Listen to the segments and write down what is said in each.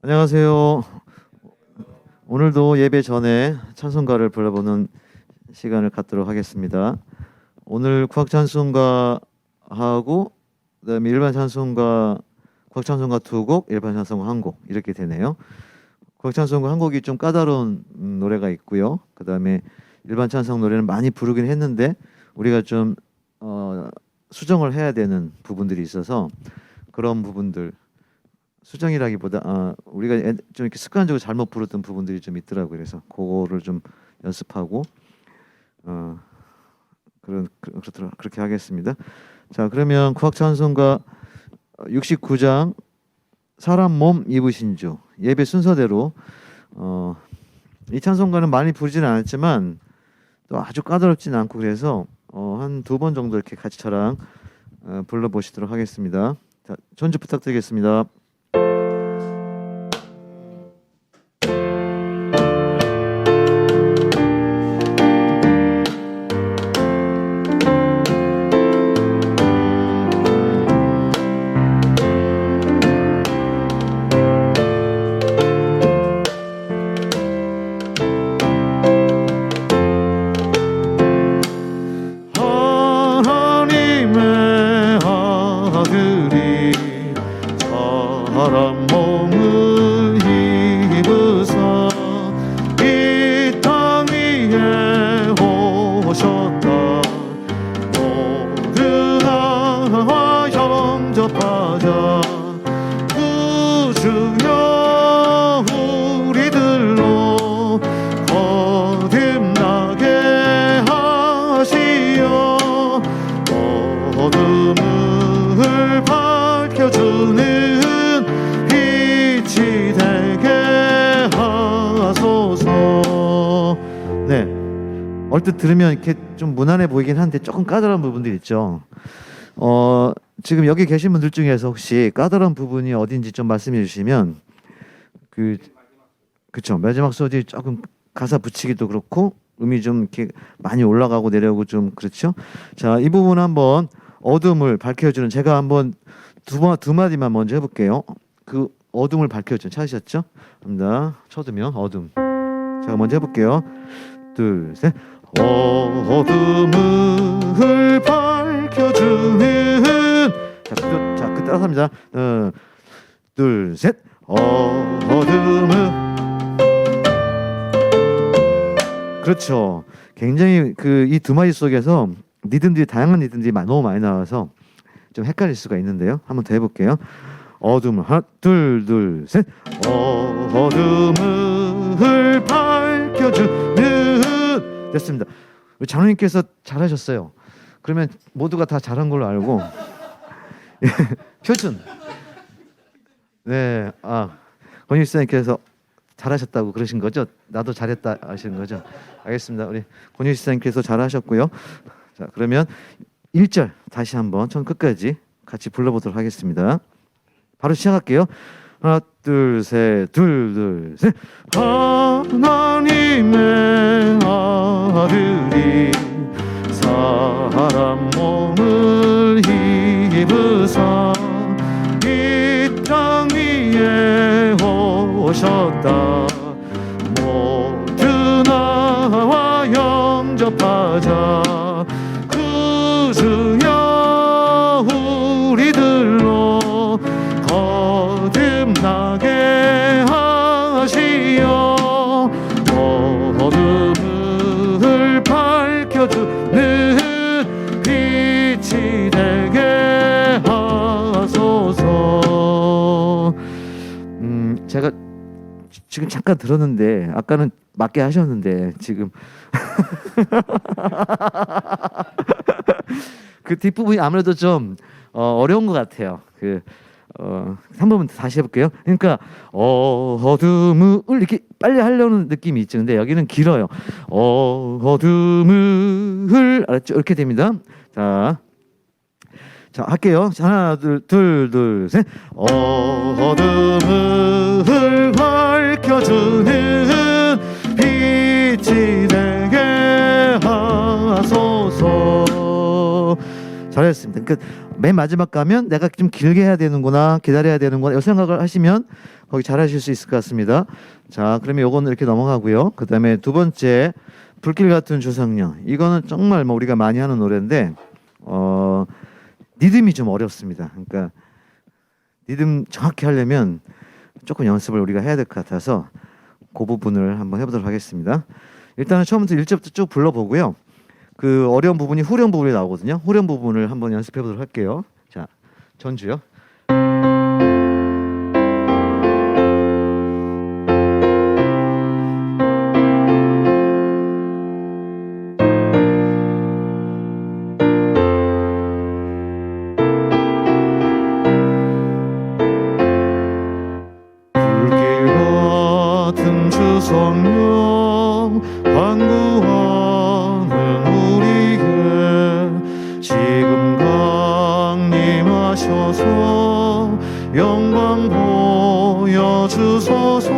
안녕하세요. 오늘도 예배 전에 찬송가를 불러보는 시간을 갖도록 하겠습니다. 오늘 구학 찬송가하고 그다음에 일반 찬송가, 구학 찬송가 2곡, 일반 찬송가 1곡 이렇게 되네요. 구학 찬송가 1곡이 좀 까다로운 노래가 있고요. 그다음에 일반 찬송 노래는 많이 부르긴 했는데 우리가 좀 수정을 해야 되는 부분들이 있어서 그런 부분들, 수정이라기보다 우리가 좀 이렇게 습관적으로 잘못 부르던 부분들이 좀 있더라고요. 그래서 그거를 좀 연습하고 그렇게 하겠습니다. 자, 그러면 구학 찬송가 69장 사람 몸 입으신 주 예배 순서대로 이 찬송가는 많이 부르지는 않았지만 또 아주 까다롭지는 않고 그래서 한 2번 정도 이렇게 같이 저랑 불러보시도록 하겠습니다. 자, 전주 부탁드리겠습니다. 사람 몸을 입으사 이 땅 위에 오셨다. 모든 나와 영접하자. 구주여 우리들로 거듭나게 하시어 어둠을 밝혀주는 네, 얼핏 들으면 이렇게 좀 무난해 보이긴 한데 조금 까다로운 부분들이 있죠. 지금 여기 계신 분들 중에서 혹시 까다로운 부분이 어딘지 좀 말씀해 주시면 그쵸, 마지막 소리 조금 가사 붙이기도 그렇고 음이 좀 이렇게 많이 올라가고 내려오고 좀 그렇죠. 자, 이 부분 한번 어둠을 밝혀주는, 제가 한번 두 마디만 먼저 해볼게요. 그 어둠을 밝혀주는 찾으셨죠? 갑니다. 쳐두면 어둠. 제가 먼저 해볼게요. 둘, 셋. 어둠을 밝혀주는. 자, 그 따라서 합니다. 둘, 셋. 어둠을. 그렇죠. 굉장히 이 두 마디 속에서 리듬들이, 다양한 리듬들이 너무 많이 나와서 좀 헷갈릴 수가 있는데요. 한번 더 해볼게요. 어둠을 하나, 둘, 셋. 어둠을 밝혀주는. 됐습니다. 우리 장로님께서 잘하셨어요. 그러면 모두가 다 잘한 걸로 알고 표준. 네, 권유 시장님께서 잘하셨다고 그러신 거죠? 나도 잘했다 하시는 거죠? 알겠습니다. 우리 권유 시장님께서 잘하셨고요. 자, 그러면 1절 다시 한번 처음 끝까지 같이 불러보도록 하겠습니다. 바로 시작할게요. 하나, 둘, 셋. 하나님의 아들이 사람 몸을 입으사 이 땅 위에 오셨다. 모두 나와 영접하자. 구주여 우리들로 거듭나게 하시어 어둠을 밝혀주는 빛이 되게 하소서. 제가 지금 잠깐 들었는데 아까는 맞게 하셨는데 지금 그 뒷부분이 아무래도 좀 어려운 것 같아요. 한 번만 다시 해볼게요. 그러니까 어둠을 이렇게 빨리 하려는 느낌이 있죠. 근데 여기는 길어요. 어둠을, 알았죠? 이렇게 됩니다. 자, 할게요. 하나, 둘, 셋. 어둠을 밝혀주는 빛이 되게 하소서. 잘했습니다. 그러니까 맨 마지막 가면 내가 좀 길게 해야 되는구나, 기다려야 되는구나, 이 생각을 하시면 거기 잘하실 수 있을 것 같습니다. 자, 그러면 요거는 이렇게 넘어가고요. 그 다음에 두 번째, 불길 같은 주성령. 이거는 정말 뭐 우리가 많이 하는 노래인데, 리듬이 좀 어렵습니다. 그러니까 리듬 정확히 하려면 조금 연습을 우리가 해야 될 것 같아서 그 부분을 한번 해보도록 하겠습니다. 일단은 처음부터 1절부터 쭉 불러보고요. 그 어려운 부분이 후렴 부분이 나오거든요. 후렴 부분을 한번 연습해 보도록 할게요. 자, 전주요. 불길 같은 주성령 간구하는 우리에게 지금 강림하셔서 영광 보여주소서.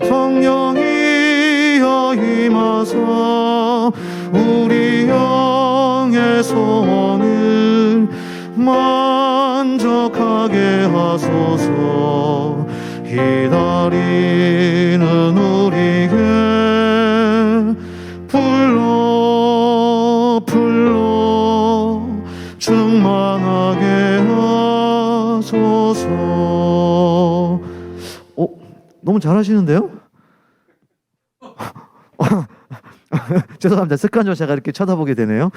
성령이여 임하사 우리 영의 소원을 만족하게 하소서. 기다리는 우리에게 불러 충만하게 하소서. 너무 잘하시는데요? 죄송합니다. 습관적으로 제가 이렇게 쳐다보게 되네요.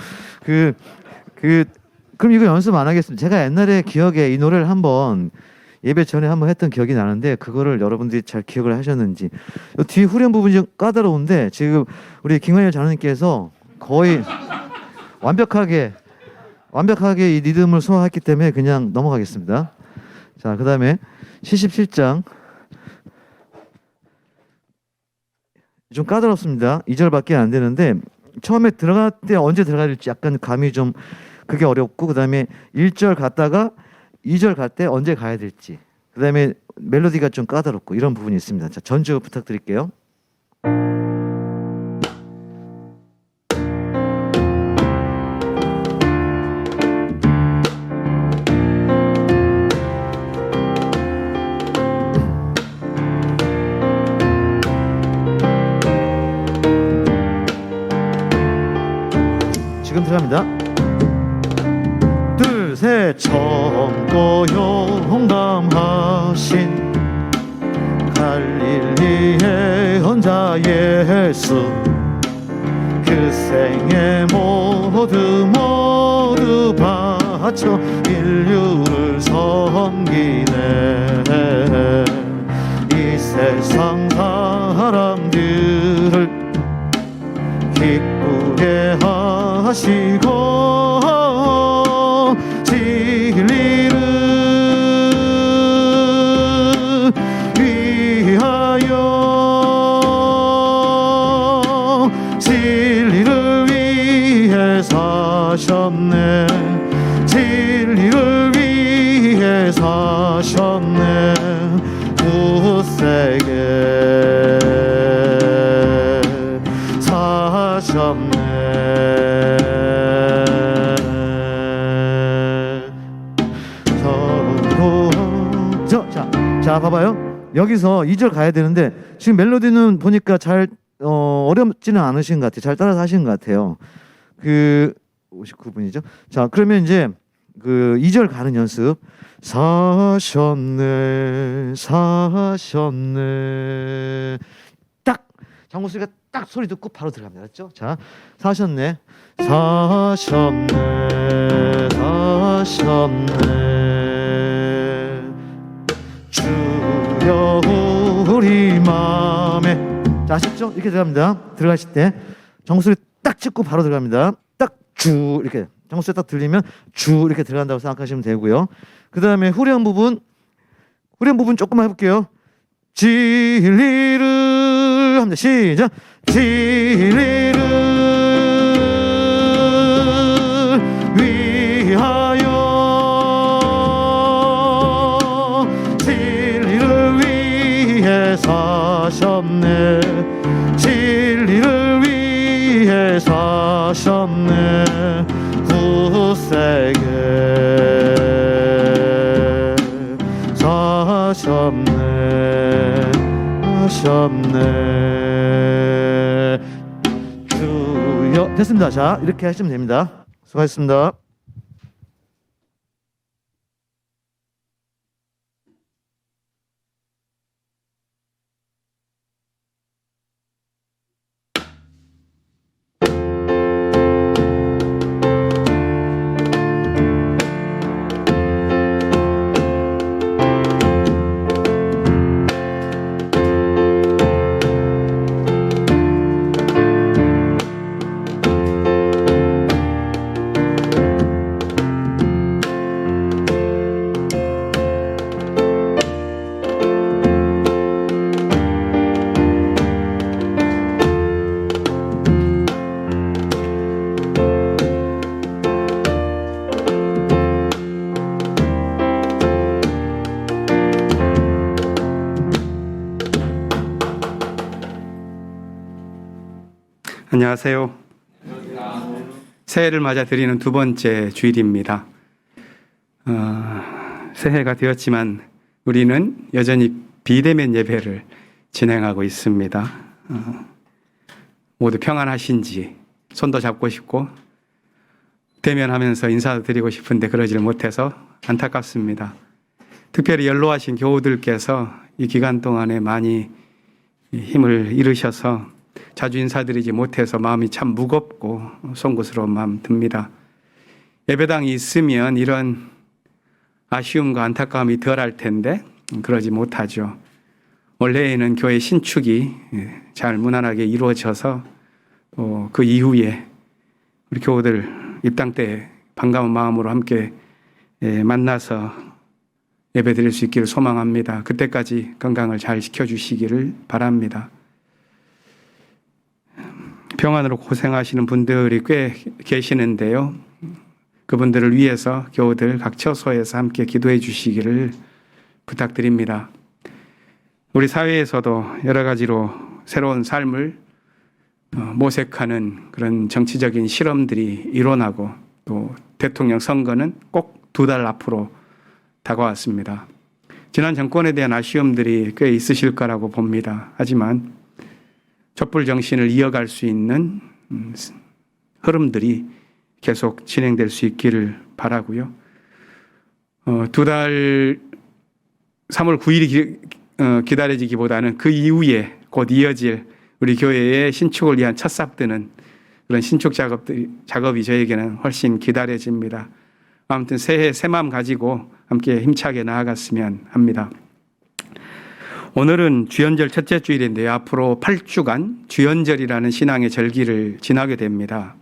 그럼 이거 연습 안 하겠습니다. 제가 옛날에 기억에 이 노래를 한번 예배 전에 한번 했던 기억이 나는데 그거를 여러분들이 잘 기억을 하셨는지. 뒤 후렴 부분이 좀 까다로운데 지금 우리 김관일 장로님께서 거의 완벽하게 이 리듬을 소화했기 때문에 그냥 넘어가겠습니다. 자, 그 다음에 77장 좀 까다롭습니다. 2절밖에 안 되는데 처음에 들어갈 때 언제 들어가야 될지 약간 감이 좀 그게 어렵고, 그 다음에 1절 갔다가 2절 갈 때 언제 가야 될지, 그 다음에 멜로디가 좀 까다롭고 이런 부분이 있습니다. 자, 전주 부탁드릴게요. 지금 들어갑니다. 둘, 셋. 젊고 용감하신 갈릴리의 헌자 예수, 그 생애 모두 바쳐 인류를 섬기네. 이 세상 사람들을 기쁘게 하시고 진리를 위하여 사셨네. 진리를 위해 사셨네. 굳세게 사셨네. 자, 봐봐요. 여기서 2절 가야 되는데 지금 멜로디는 보니까 잘 어렵지는 않으신 것 같아요. 잘 따라서 하신 것 같아요. 그 59분이죠. 자, 그러면 이제 그 2절 가는 연습. 사셨네, 사셨네. 딱 장구소리가 딱 소리 듣고 바로 들어갑니다. 맞죠? 자, 사셨네, 사셨네, 사셨네. 주여 우리 맘에. 자, 아셨죠? 이렇게 들어갑니다. 들어가실 때 장구소리 딱 찍고 바로 들어갑니다. 딱 주 이렇게 장구소리 딱 들리면 주 이렇게 들어간다고 생각하시면 되고요. 그 다음에 후렴 부분 조금만 해볼게요. 진리를 합니다. 시작. 진리를 위하여 진리를 위해 사셨네. 진리를 위해 사셨네. 굳세게 하셨네 주여. 됐습니다. 자, 이렇게 하시면 됩니다. 수고하셨습니다. 안녕하세요. 새해를 맞아 드리는 두 번째 주일입니다. 새해가 되었지만 우리는 여전히 비대면 예배를 진행하고 있습니다. 모두 평안하신지 손도 잡고 싶고 대면하면서 인사도 드리고 싶은데 그러질 못해서 안타깝습니다. 특별히 연로하신 교우들께서 이 기간 동안에 많이 힘을 잃으셔서 자주 인사드리지 못해서 마음이 참 무겁고 송구스러운 마음 듭니다. 예배당이 있으면 이런 아쉬움과 안타까움이 덜할 텐데 그러지 못하죠. 원래에는 교회 신축이 잘 무난하게 이루어져서 그 이후에 우리 교우들 입당 때 반가운 마음으로 함께 만나서 예배 드릴 수 있기를 소망합니다. 그때까지 건강을 잘 지켜주시기를 바랍니다. 평안으로 고생하시는 분들이 꽤 계시는데요. 그분들을 위해서 교우들 각 처소에서 함께 기도해 주시기를 부탁드립니다. 우리 사회에서도 여러 가지로 새로운 삶을 모색하는 그런 정치적인 실험들이 일어나고 또 대통령 선거는 꼭 2달 앞으로 다가왔습니다. 지난 정권에 대한 아쉬움들이 꽤 있으실 거라고 봅니다. 하지만 촛불 정신을 이어갈 수 있는 흐름들이 계속 진행될 수 있기를 바라고요. 2달 3월 9일이 기다려지기보다는 그 이후에 곧 이어질 우리 교회의 신축을 위한 첫 삽드는 그런 신축 작업이 저에게는 훨씬 기다려집니다. 아무튼 새해 새 마음 가지고 함께 힘차게 나아갔으면 합니다. 오늘은 주연절 첫째 주일인데요. 앞으로 8주간 주연절이라는 신앙의 절기를 지나게 됩니다.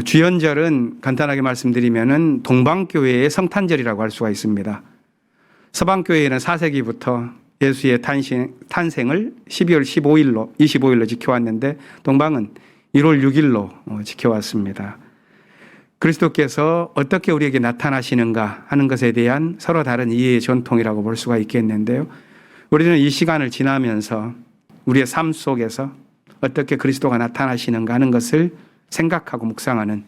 주연절은 간단하게 말씀드리면은 동방교회의 성탄절이라고 할 수가 있습니다. 서방교회는 4세기부터 예수의 탄생을 12월 25일로 지켜왔는데 동방은 1월 6일로 지켜왔습니다. 그리스도께서 어떻게 우리에게 나타나시는가 하는 것에 대한 서로 다른 이해의 전통이라고 볼 수가 있겠는데요. 우리는 이 시간을 지나면서 우리의 삶 속에서 어떻게 그리스도가 나타나시는가 하는 것을 생각하고 묵상하는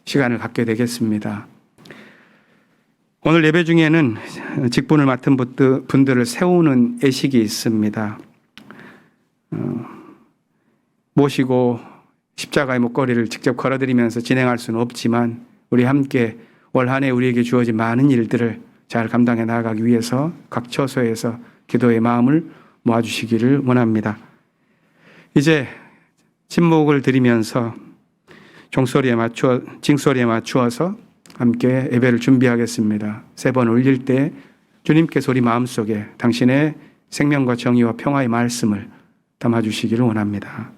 시간을 갖게 되겠습니다. 오늘 예배 중에는 직분을 맡은 분들을 세우는 예식이 있습니다. 모시고 십자가의 목걸이를 직접 걸어드리면서 진행할 수는 없지만 우리 함께 올 한 해 우리에게 주어진 많은 일들을 잘 감당해 나가기 위해서 각 처소에서 기도의 마음을 모아주시기를 원합니다. 이제 침묵을 드리면서 징소리에 맞추어서 함께 예배를 준비하겠습니다. 3번 올릴 때 주님께서 우리 마음속에 당신의 생명과 정의와 평화의 말씀을 담아주시기를 원합니다.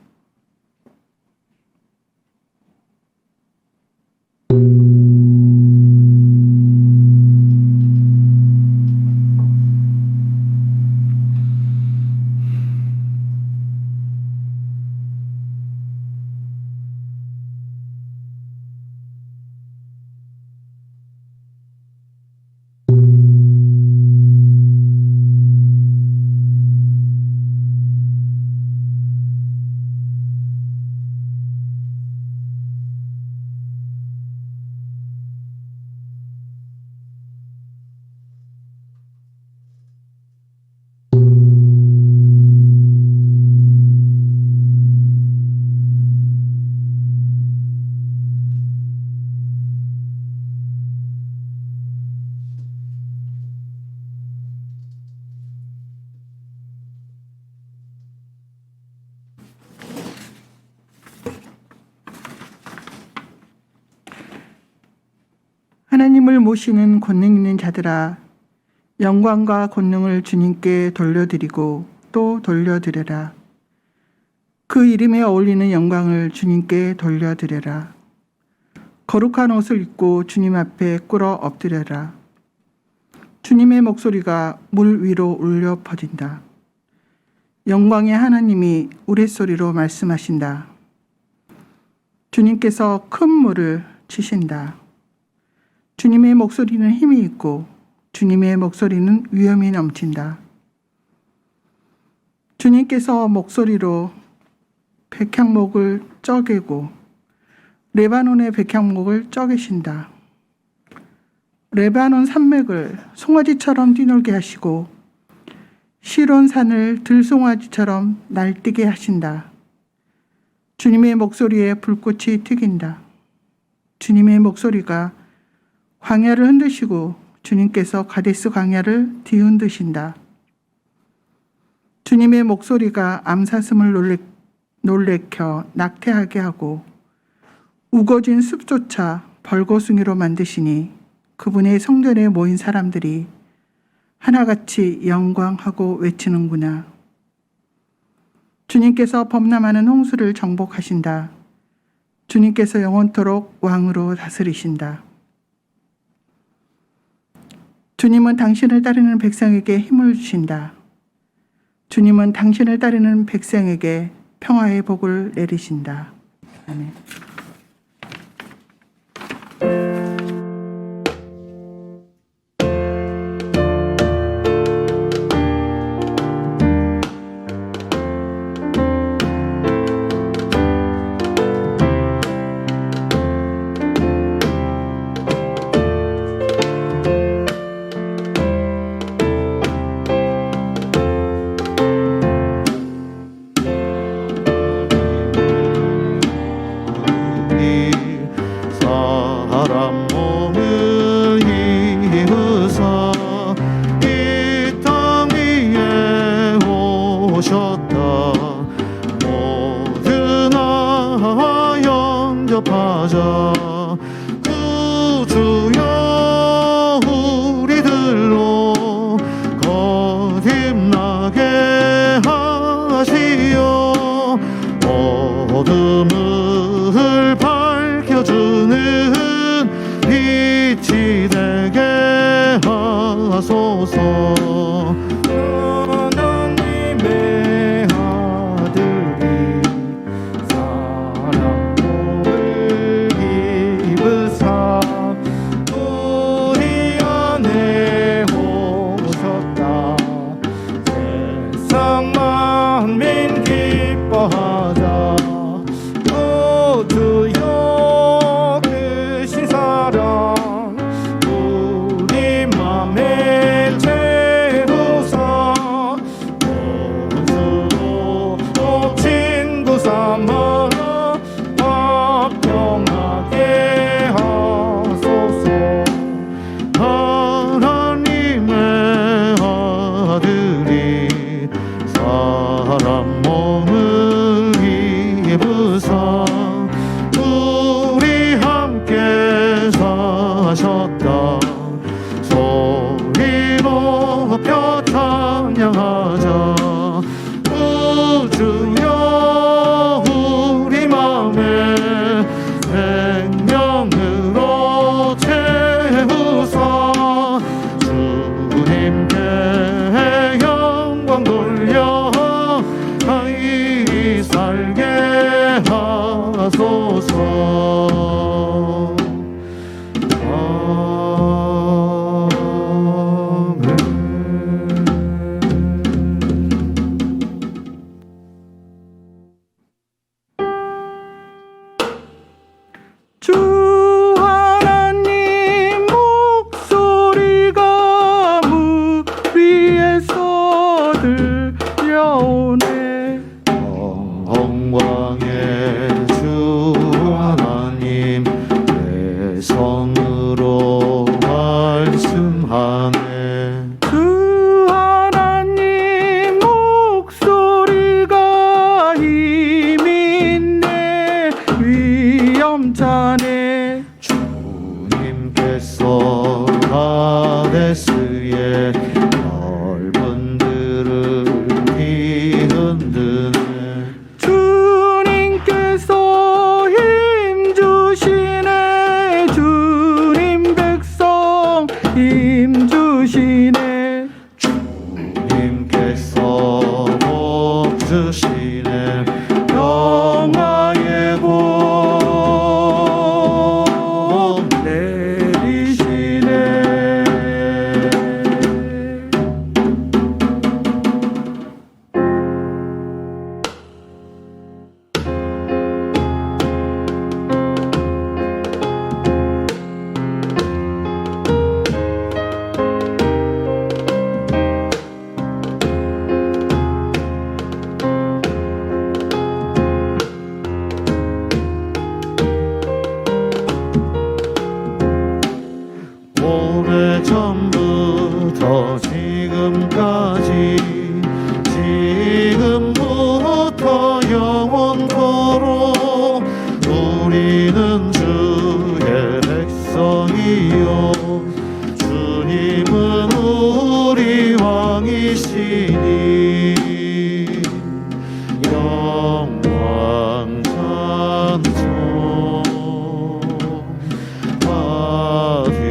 하나님을 모시는 권능 있는 자들아, 영광과 권능을 주님께 돌려드리고 또 돌려드려라. 그 이름에 어울리는 영광을 주님께 돌려드려라. 거룩한 옷을 입고 주님 앞에 꿇어 엎드려라. 주님의 목소리가 물 위로 울려 퍼진다. 영광의 하나님이 우레소리로 말씀하신다. 주님께서 큰 물을 치신다. 주님의 목소리는 힘이 있고 주님의 목소리는 위엄이 넘친다. 주님께서 목소리로 백향목을 쪄개고 레바논의 백향목을 쪄개신다. 레바논 산맥을 송아지처럼 뛰놀게 하시고 시론 산을 들송아지처럼 날뛰게 하신다. 주님의 목소리에 불꽃이 튀긴다. 주님의 목소리가 광야를 흔드시고 주님께서 가데스 광야를 뒤흔드신다. 주님의 목소리가 암사슴을 놀래켜 낙태하게 하고 우거진 숲조차 벌거숭이로 만드시니 그분의 성전에 모인 사람들이 하나같이 영광하고 외치는구나. 주님께서 범람하는 홍수를 정복하신다. 주님께서 영원토록 왕으로 다스리신다. 주님은 당신을 따르는 백성에게 힘을 주신다. 주님은 당신을 따르는 백성에게 평화의 복을 내리신다. 아멘. 사람 몸을 입으사 이 땅 위에 오셨다. 모든 영접하자. 구주여 우리들로 거듭나게 하시어 어둠을 밝혀주는 빛이 되게 하소서. 하나님의 아들이 사람 몸을 입으사 우리 안에 오셨다. 세상 만민 기뻐하자. 주여 크신 사랑 우리 맘에 채우사 원수로 친구 삼아 화평하게 하소서. 하나님의 아들이 사람 몸을 입으사 우리 함께 사셨다. 소리 높여 찬양하자. 주여 우리 맘에 생명으로 채우사 주님께 영광 돌려 하이 살게 하소서. 주 하나님 목소리가 물 위에서 들려오네. 영광의 주 하나님 내 성으로 말씀하네. 주 하나님 목소리가 힘이 있네. 위엄차네. 주님께서 예수의 넓은 들을 뒤흔드네. 주님께서 힘 주시네. 주님 백성 힘 주시네. 주님께서 복 주시네. 영화의 복 내리시네. 오래전부터 지금까지 지금부터 영원토록 우리는 주의 백성이요 주님은 우리 왕이시니 영광 찬송 받으소서.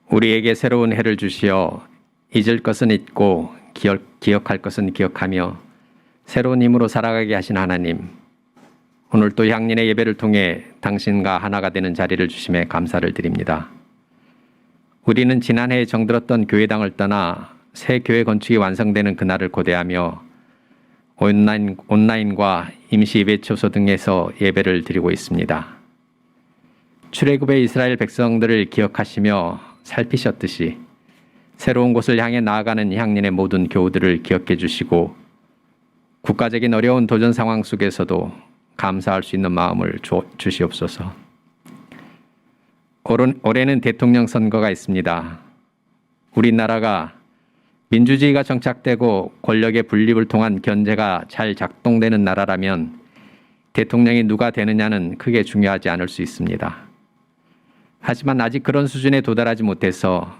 우리에게 새로운 해를 주시어 잊을 것은 잊고 기억할 것은 기억하며 새로운 힘으로 살아가게 하신 하나님, 오늘 또 향린의 예배를 통해 당신과 하나가 되는 자리를 주심에 감사를 드립니다. 우리는 지난해에 정들었던 교회당을 떠나 새 교회 건축이 완성되는 그날을 고대하며 온라인과 임시 예배 처소 등에서 예배를 드리고 있습니다. 출애굽의 이스라엘 백성들을 기억하시며 살피셨듯이 새로운 곳을 향해 나아가는 향린의 모든 교우들을 기억해 주시고 국가적인 어려운 도전 상황 속에서도 감사할 수 있는 마음을 주시옵소서. 올해는 대통령 선거가 있습니다. 우리나라가 민주주의가 정착되고 권력의 분립을 통한 견제가 잘 작동되는 나라라면 대통령이 누가 되느냐는 크게 중요하지 않을 수 있습니다. 하지만 아직 그런 수준에 도달하지 못해서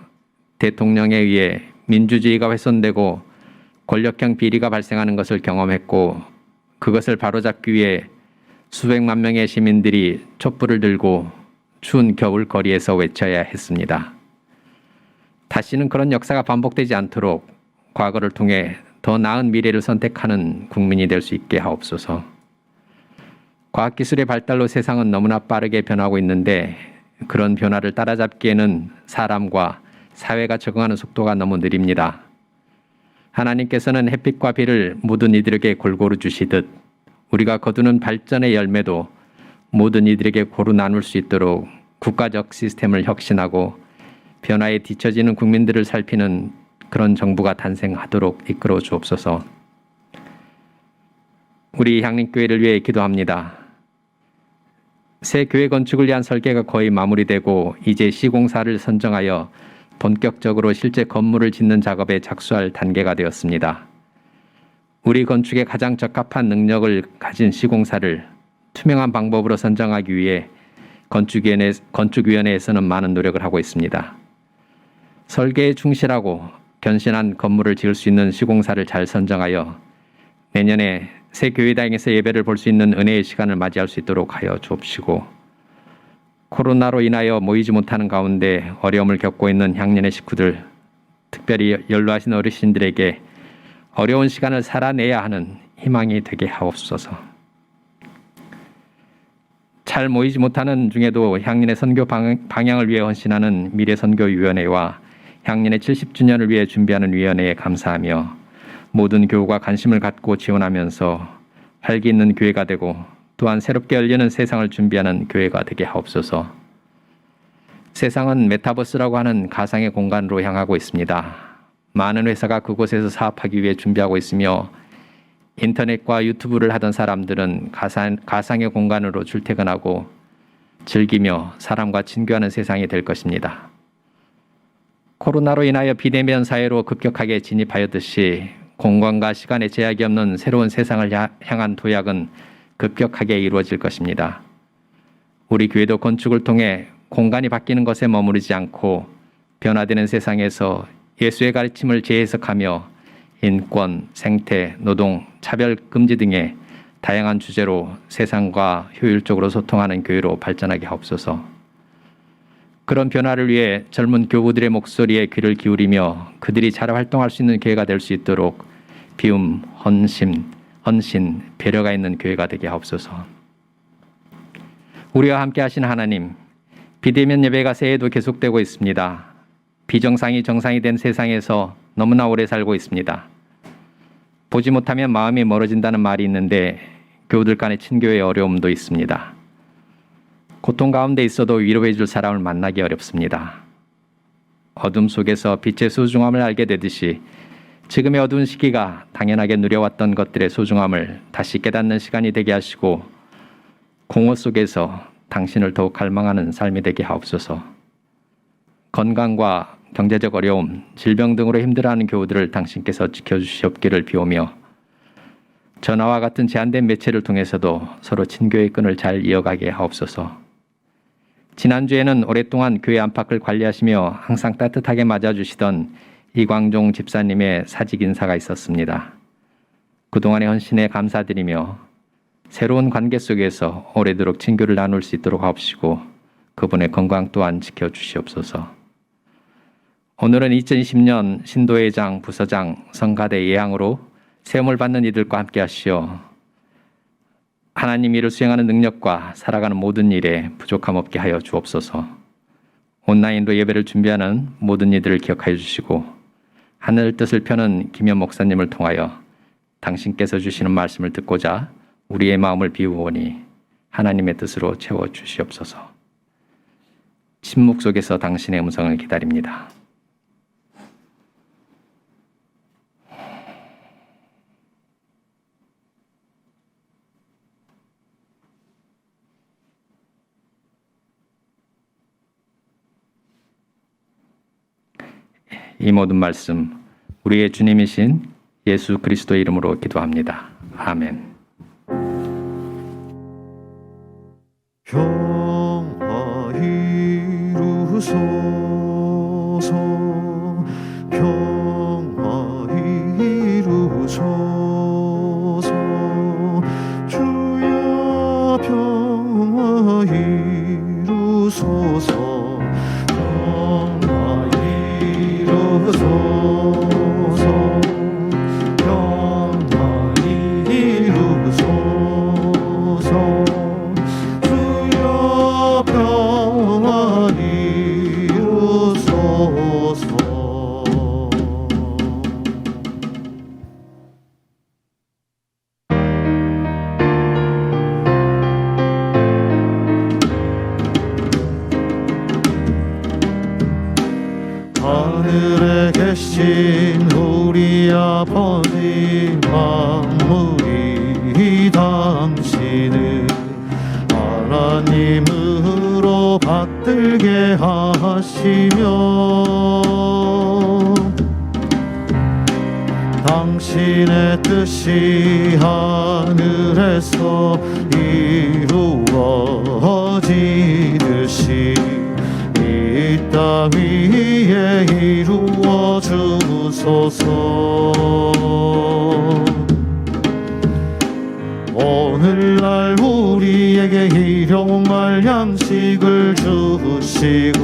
대통령에 의해 민주주의가 훼손되고 권력형 비리가 발생하는 것을 경험했고 그것을 바로잡기 위해 수백만 명의 시민들이 촛불을 들고 추운 겨울 거리에서 외쳐야 했습니다. 다시는 그런 역사가 반복되지 않도록 과거를 통해 더 나은 미래를 선택하는 국민이 될 수 있게 하옵소서. 과학기술의 발달로 세상은 너무나 빠르게 변하고 있는데 그런 변화를 따라잡기에는 사람과 사회가 적응하는 속도가 너무 느립니다. 하나님께서는 햇빛과 비를 모든 이들에게 골고루 주시듯 우리가 거두는 발전의 열매도 모든 이들에게 고루 나눌 수 있도록 국가적 시스템을 혁신하고 변화에 뒤처지는 국민들을 살피는 그런 정부가 탄생하도록 이끌어 주옵소서. 우리 향림교회를 위해 기도합니다. 새 교회 건축을 위한 설계가 거의 마무리되고 이제 시공사를 선정하여 본격적으로 실제 건물을 짓는 작업에 착수할 단계가 되었습니다. 우리 건축에 가장 적합한 능력을 가진 시공사를 투명한 방법으로 선정하기 위해 건축위원회에서는 많은 노력을 하고 있습니다. 설계에 충실하고 견신한 건물을 지을 수 있는 시공사를 잘 선정하여 내년에 새 교회당에서 예배를 볼 수 있는 은혜의 시간을 맞이할 수 있도록 하여 주옵시고, 코로나로 인하여 모이지 못하는 가운데 어려움을 겪고 있는 향년의 식구들, 특별히 연로하신 어르신들에게 어려운 시간을 살아내야 하는 희망이 되게 하옵소서. 잘 모이지 못하는 중에도 향년의 선교 방향을 위해 헌신하는 미래선교위원회와 향년의 70주년을 위해 준비하는 위원회에 감사하며 모든 교우가 관심을 갖고 지원하면서 활기 있는 교회가 되고 또한 새롭게 열리는 세상을 준비하는 교회가 되게 하옵소서. 세상은 메타버스라고 하는 가상의 공간으로 향하고 있습니다. 많은 회사가 그곳에서 사업하기 위해 준비하고 있으며 인터넷과 유튜브를 하던 사람들은 가상의 공간으로 출퇴근하고 즐기며 사람과 친교하는 세상이 될 것입니다. 코로나로 인하여 비대면 사회로 급격하게 진입하였듯이 공간과 시간의 제약이 없는 새로운 세상을 향한 도약은 급격하게 이루어질 것입니다. 우리 교회도 건축을 통해 공간이 바뀌는 것에 머무르지 않고 변화되는 세상에서 예수의 가르침을 재해석하며 인권, 생태, 노동, 차별 금지 등의 다양한 주제로 세상과 효율적으로 소통하는 교회로 발전하게 하옵소서. 그런 변화를 위해 젊은 교우들의 목소리에 귀를 기울이며 그들이 잘 활동할 수 있는 교회가 될 수 있도록 비움, 헌신, 배려가 있는 교회가 되게 하옵소서. 우리와 함께 하신 하나님, 비대면 예배가 새해에도 계속되고 있습니다. 비정상이 정상이 된 세상에서 너무나 오래 살고 있습니다. 보지 못하면 마음이 멀어진다는 말이 있는데 교우들 간의 친교의 어려움도 있습니다. 고통 가운데 있어도 위로해 줄 사람을 만나기 어렵습니다. 어둠 속에서 빛의 소중함을 알게 되듯이 지금의 어두운 시기가 당연하게 누려왔던 것들의 소중함을 다시 깨닫는 시간이 되게 하시고 공허 속에서 당신을 더욱 갈망하는 삶이 되게 하옵소서. 건강과 경제적 어려움, 질병 등으로 힘들어하는 교우들을 당신께서 지켜주시옵기를 비오며 전화와 같은 제한된 매체를 통해서도 서로 친교의 끈을 잘 이어가게 하옵소서. 지난주에는 오랫동안 교회 안팎을 관리하시며 항상 따뜻하게 맞아주시던 이광종 집사님의 사직 인사가 있었습니다. 그동안의 헌신에 감사드리며 새로운 관계 속에서 오래도록 친교를 나눌 수 있도록 하옵시고 그분의 건강 또한 지켜주시옵소서. 오늘은 2020년 신도회장, 부서장, 성가대 예향으로 세움을 받는 이들과 함께 하시어 하나님 일을 수행하는 능력과 살아가는 모든 일에 부족함 없게 하여 주옵소서. 온라인으로 예배를 준비하는 모든 이들을 기억하여 주시고 하늘 뜻을 펴는 김현 목사님을 통하여 당신께서 주시는 말씀을 듣고자 우리의 마음을 비우오니 하나님의 뜻으로 채워 주시옵소서. 침묵 속에서 당신의 음성을 기다립니다. 이 모든 말씀 우리의 주님이신 예수 그리스도의 이름으로 기도합니다. 아멘. 평화 이루소서, 평화 이루소서, 주여 평화 이루소서, 평화 이루소서, 평화 이루소서, 주여 평화 이루소서. 하늘에 계신 우리 아버지 만물이 당신을 하나님으로 받들게 하시며 당신의 뜻이 하늘에서 이루어지듯이 이 땅 위에 이루어 주소서. 오늘날 우리에게 일용할 양식을 주시고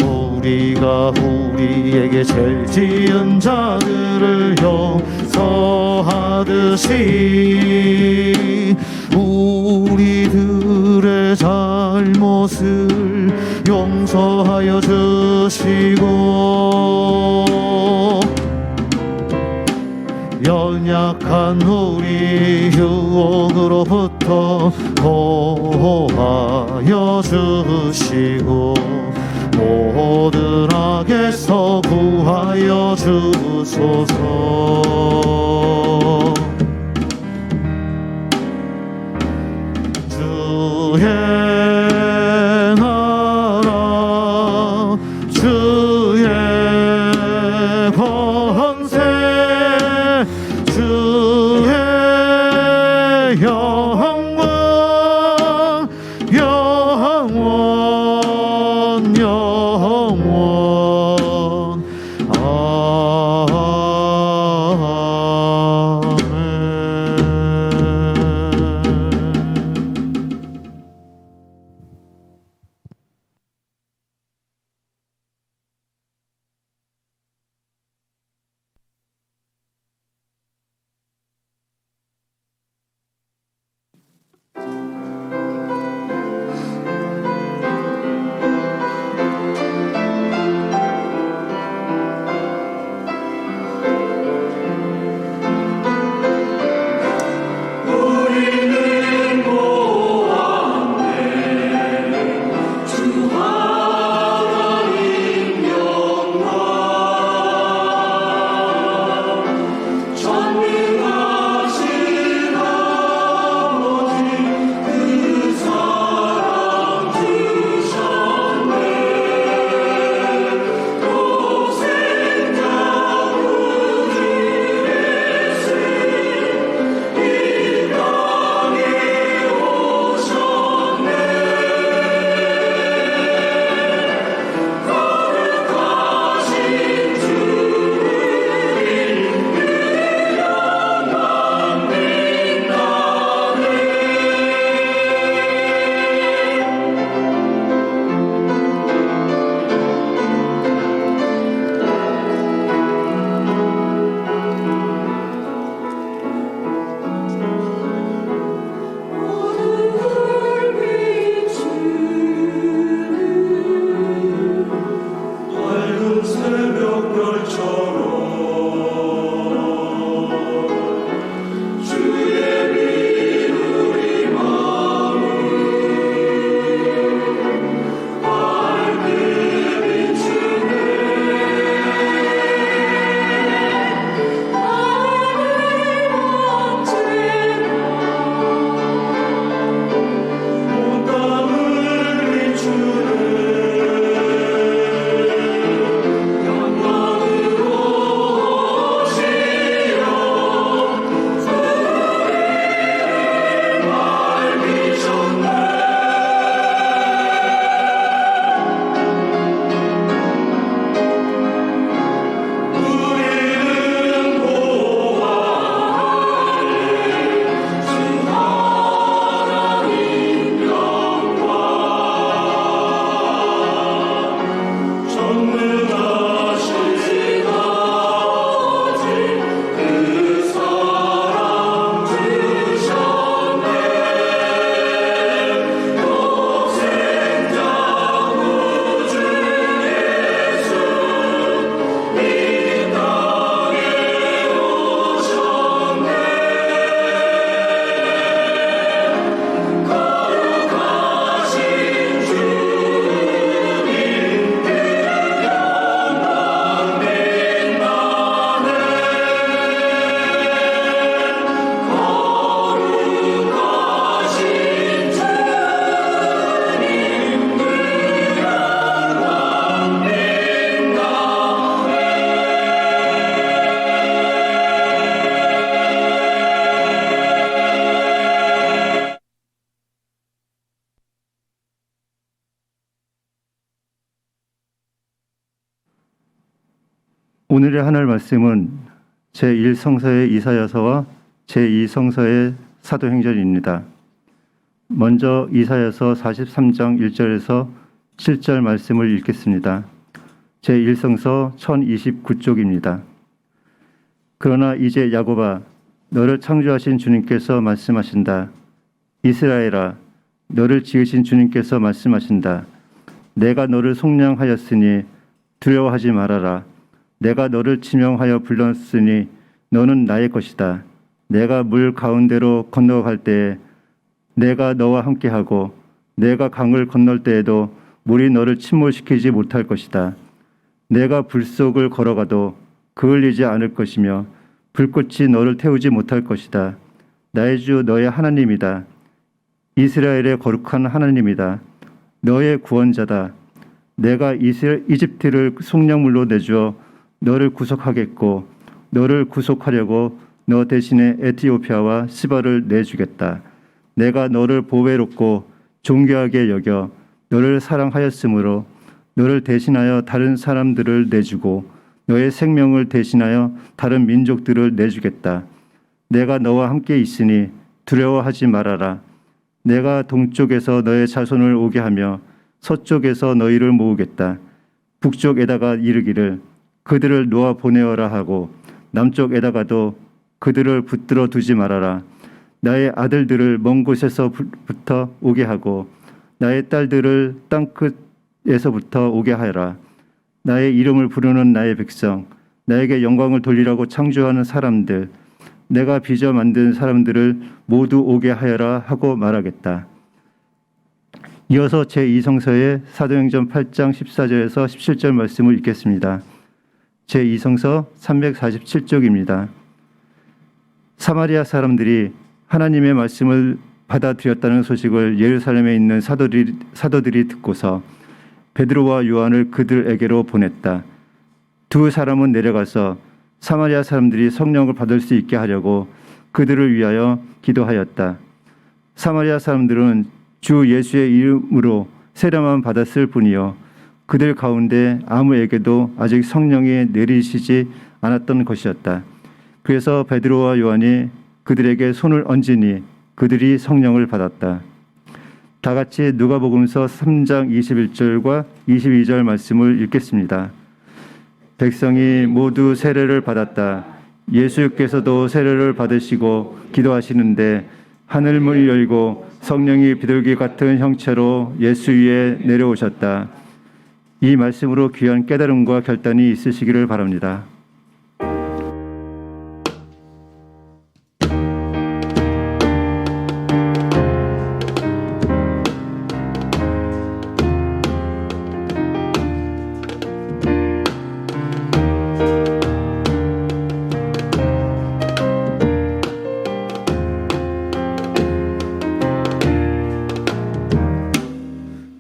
우리가 우리에게 죄 지은 자들을 용서하듯이 우리들의 잘못을 용서하여 주시고 연약한 우리 유혹으로부터 보호하여 주시고 모든 악에서 구하여 주소서. 주의 나라 주의 권세 주의 영광 영원 영원 아멘. 오늘의 하늘 말씀은 제1성서의 이사야서와 제2성서의 사도행전입니다. 먼저 이사야서 43장 1절에서 7절 말씀을 읽겠습니다. 제1성서 1029쪽입니다. 그러나 이제 야곱아, 너를 창조하신 주님께서 말씀하신다. 이스라엘아, 너를 지으신 주님께서 말씀하신다. 내가 너를 속량하였으니 두려워하지 말아라. 내가 너를 지명하여 불렀으니 너는 나의 것이다. 내가 물 가운데로 건너갈 때에 내가 너와 함께하고 내가 강을 건널 때에도 물이 너를 침몰시키지 못할 것이다. 내가 불 속을 걸어가도 그을리지 않을 것이며 불꽃이 너를 태우지 못할 것이다. 나의 주 너의 하나님이다. 이스라엘의 거룩한 하나님이다. 너의 구원자다. 내가 이집트를 속량물로 내주어 너를 구속하겠고 너를 구속하려고 너 대신에 에티오피아와 시바를 내주겠다. 내가 너를 보배롭고 존귀하게 여겨 너를 사랑하였으므로 너를 대신하여 다른 사람들을 내주고 너의 생명을 대신하여 다른 민족들을 내주겠다. 내가 너와 함께 있으니 두려워하지 말아라. 내가 동쪽에서 너의 자손을 오게 하며 서쪽에서 너희를 모으겠다. 북쪽에다가 이르기를 그들을 놓아 보내어라 하고 남쪽에다가도 그들을 붙들어 두지 말아라. 나의 아들들을 먼 곳에서부터 오게 하고 나의 딸들을 땅끝에서부터 오게 하여라. 나의 이름을 부르는 나의 백성, 나에게 영광을 돌리라고 창조하는 사람들, 내가 빚어 만든 사람들을 모두 오게 하여라 하고 말하겠다. 이어서 제2성서의 사도행전 8장 14절에서 17절 말씀을 읽겠습니다. 제2성서 347쪽입니다. 사마리아 사람들이 하나님의 말씀을 받아들였다는 소식을 예루살렘에 있는 사도들이 듣고서 베드로와 요한을 그들에게로 보냈다. 두 사람은 내려가서 사마리아 사람들이 성령을 받을 수 있게 하려고 그들을 위하여 기도하였다. 사마리아 사람들은 주 예수의 이름으로 세례만 받았을 뿐이요 그들 가운데 아무에게도 아직 성령이 내리시지 않았던 것이었다. 그래서 베드로와 요한이 그들에게 손을 얹으니 그들이 성령을 받았다. 다 같이 누가복음서 3장 21절과 22절 말씀을 읽겠습니다. 백성이 모두 세례를 받았다. 예수께서도 세례를 받으시고 기도하시는데 하늘문이 열고 성령이 비둘기 같은 형체로 예수 위에 내려오셨다. 이 말씀으로 귀한 깨달음과 결단이 있으시기를 바랍니다.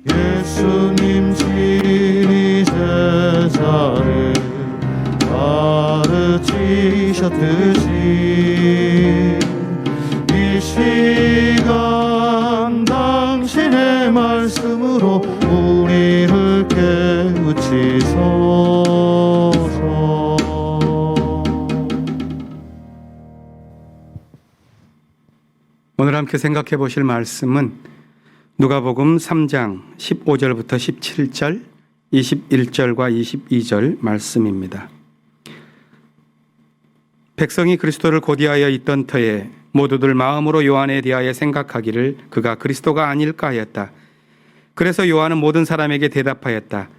예수님 진리 제자를 가르치셨듯이 이 시간 당신의 말씀으로 우리를 깨우치소서. 오늘 함께 생각해 보실 말씀은 누가복음 3장 15절부터 17절, 21절과 22절 말씀입니다. 백성이 그리스도를 고대하여 있던 터에 모두들 마음으로 요한에 대하여 생각하기를 그가 그리스도가 아닐까 하였다. 그래서 요한은 모든 사람에게 대답하였다.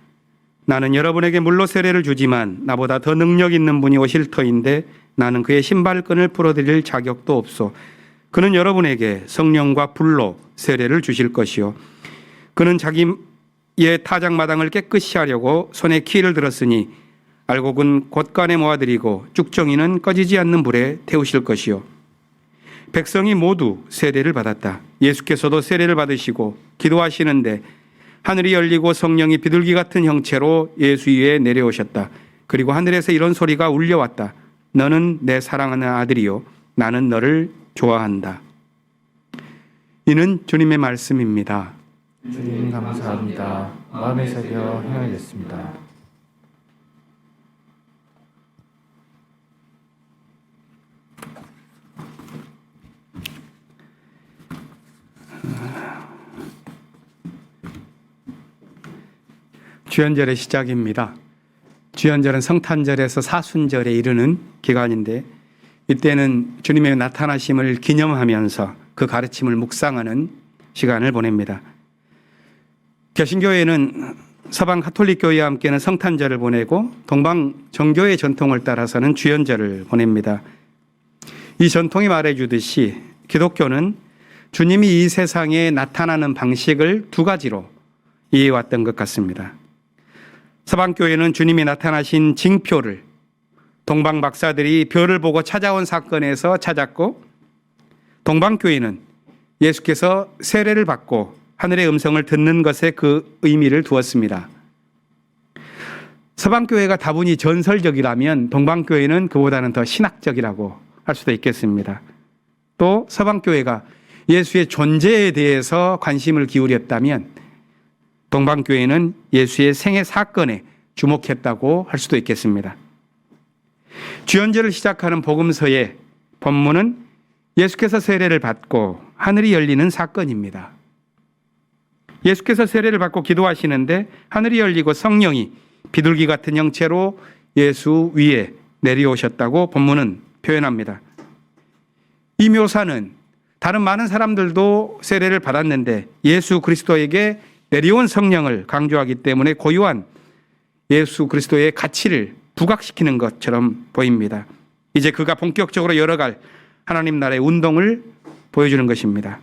나는 여러분에게 물로 세례를 주지만 나보다 더 능력 있는 분이 오실 터인데 나는 그의 신발끈을 풀어드릴 자격도 없소. 그는 여러분에게 성령과 불로 세례를 주실 것이요 그는 자기의 타작마당을 깨끗이 하려고 손에 키를 들었으니 알곡은 곳간에 모아드리고 쭉정이는 꺼지지 않는 불에 태우실 것이요 백성이 모두 세례를 받았다. 예수께서도 세례를 받으시고 기도하시는데 하늘이 열리고 성령이 비둘기 같은 형체로 예수 위에 내려오셨다. 그리고 하늘에서 이런 소리가 울려왔다. 너는 내 사랑하는 아들이요 나는 너를 좋아한다. 이는 주님의 말씀입니다. 주님 감사합니다. 마음에 새겨 행하겠습니다. 주연절의 시작입니다. 주연절은 성탄절에서 사순절에 이르는 기간인데 이때는 주님의 나타나심을 기념하면서 그 가르침을 묵상하는 시간을 보냅니다. 개신교회는 서방 가톨릭 교회와 함께는 성탄절을 보내고 동방 정교의 전통을 따라서는 주연절을 보냅니다. 이 전통이 말해주듯이 기독교는 주님이 이 세상에 나타나는 방식을 두 가지로 이해왔던 것 같습니다. 서방교회는 주님이 나타나신 징표를 동방 박사들이 별을 보고 찾아온 사건에서 찾았고, 동방교회는 예수께서 세례를 받고 하늘의 음성을 듣는 것에 그 의미를 두었습니다. 서방교회가 다분히 전설적이라면 동방교회는 그보다는 더 신학적이라고 할 수도 있겠습니다. 또 서방교회가 예수의 존재에 대해서 관심을 기울였다면 동방교회는 예수의 생애 사건에 주목했다고 할 수도 있겠습니다. 주연절을 시작하는 복음서의 본문은 예수께서 세례를 받고 하늘이 열리는 사건입니다. 예수께서 세례를 받고 기도하시는데 하늘이 열리고 성령이 비둘기 같은 형체로 예수 위에 내려오셨다고 본문은 표현합니다. 이 묘사는 다른 많은 사람들도 세례를 받았는데 예수 그리스도에게 내려온 성령을 강조하기 때문에 고유한 예수 그리스도의 가치를 부각시키는 것처럼 보입니다. 이제 그가 본격적으로 열어갈 하나님 나라의 운동을 보여주는 것입니다.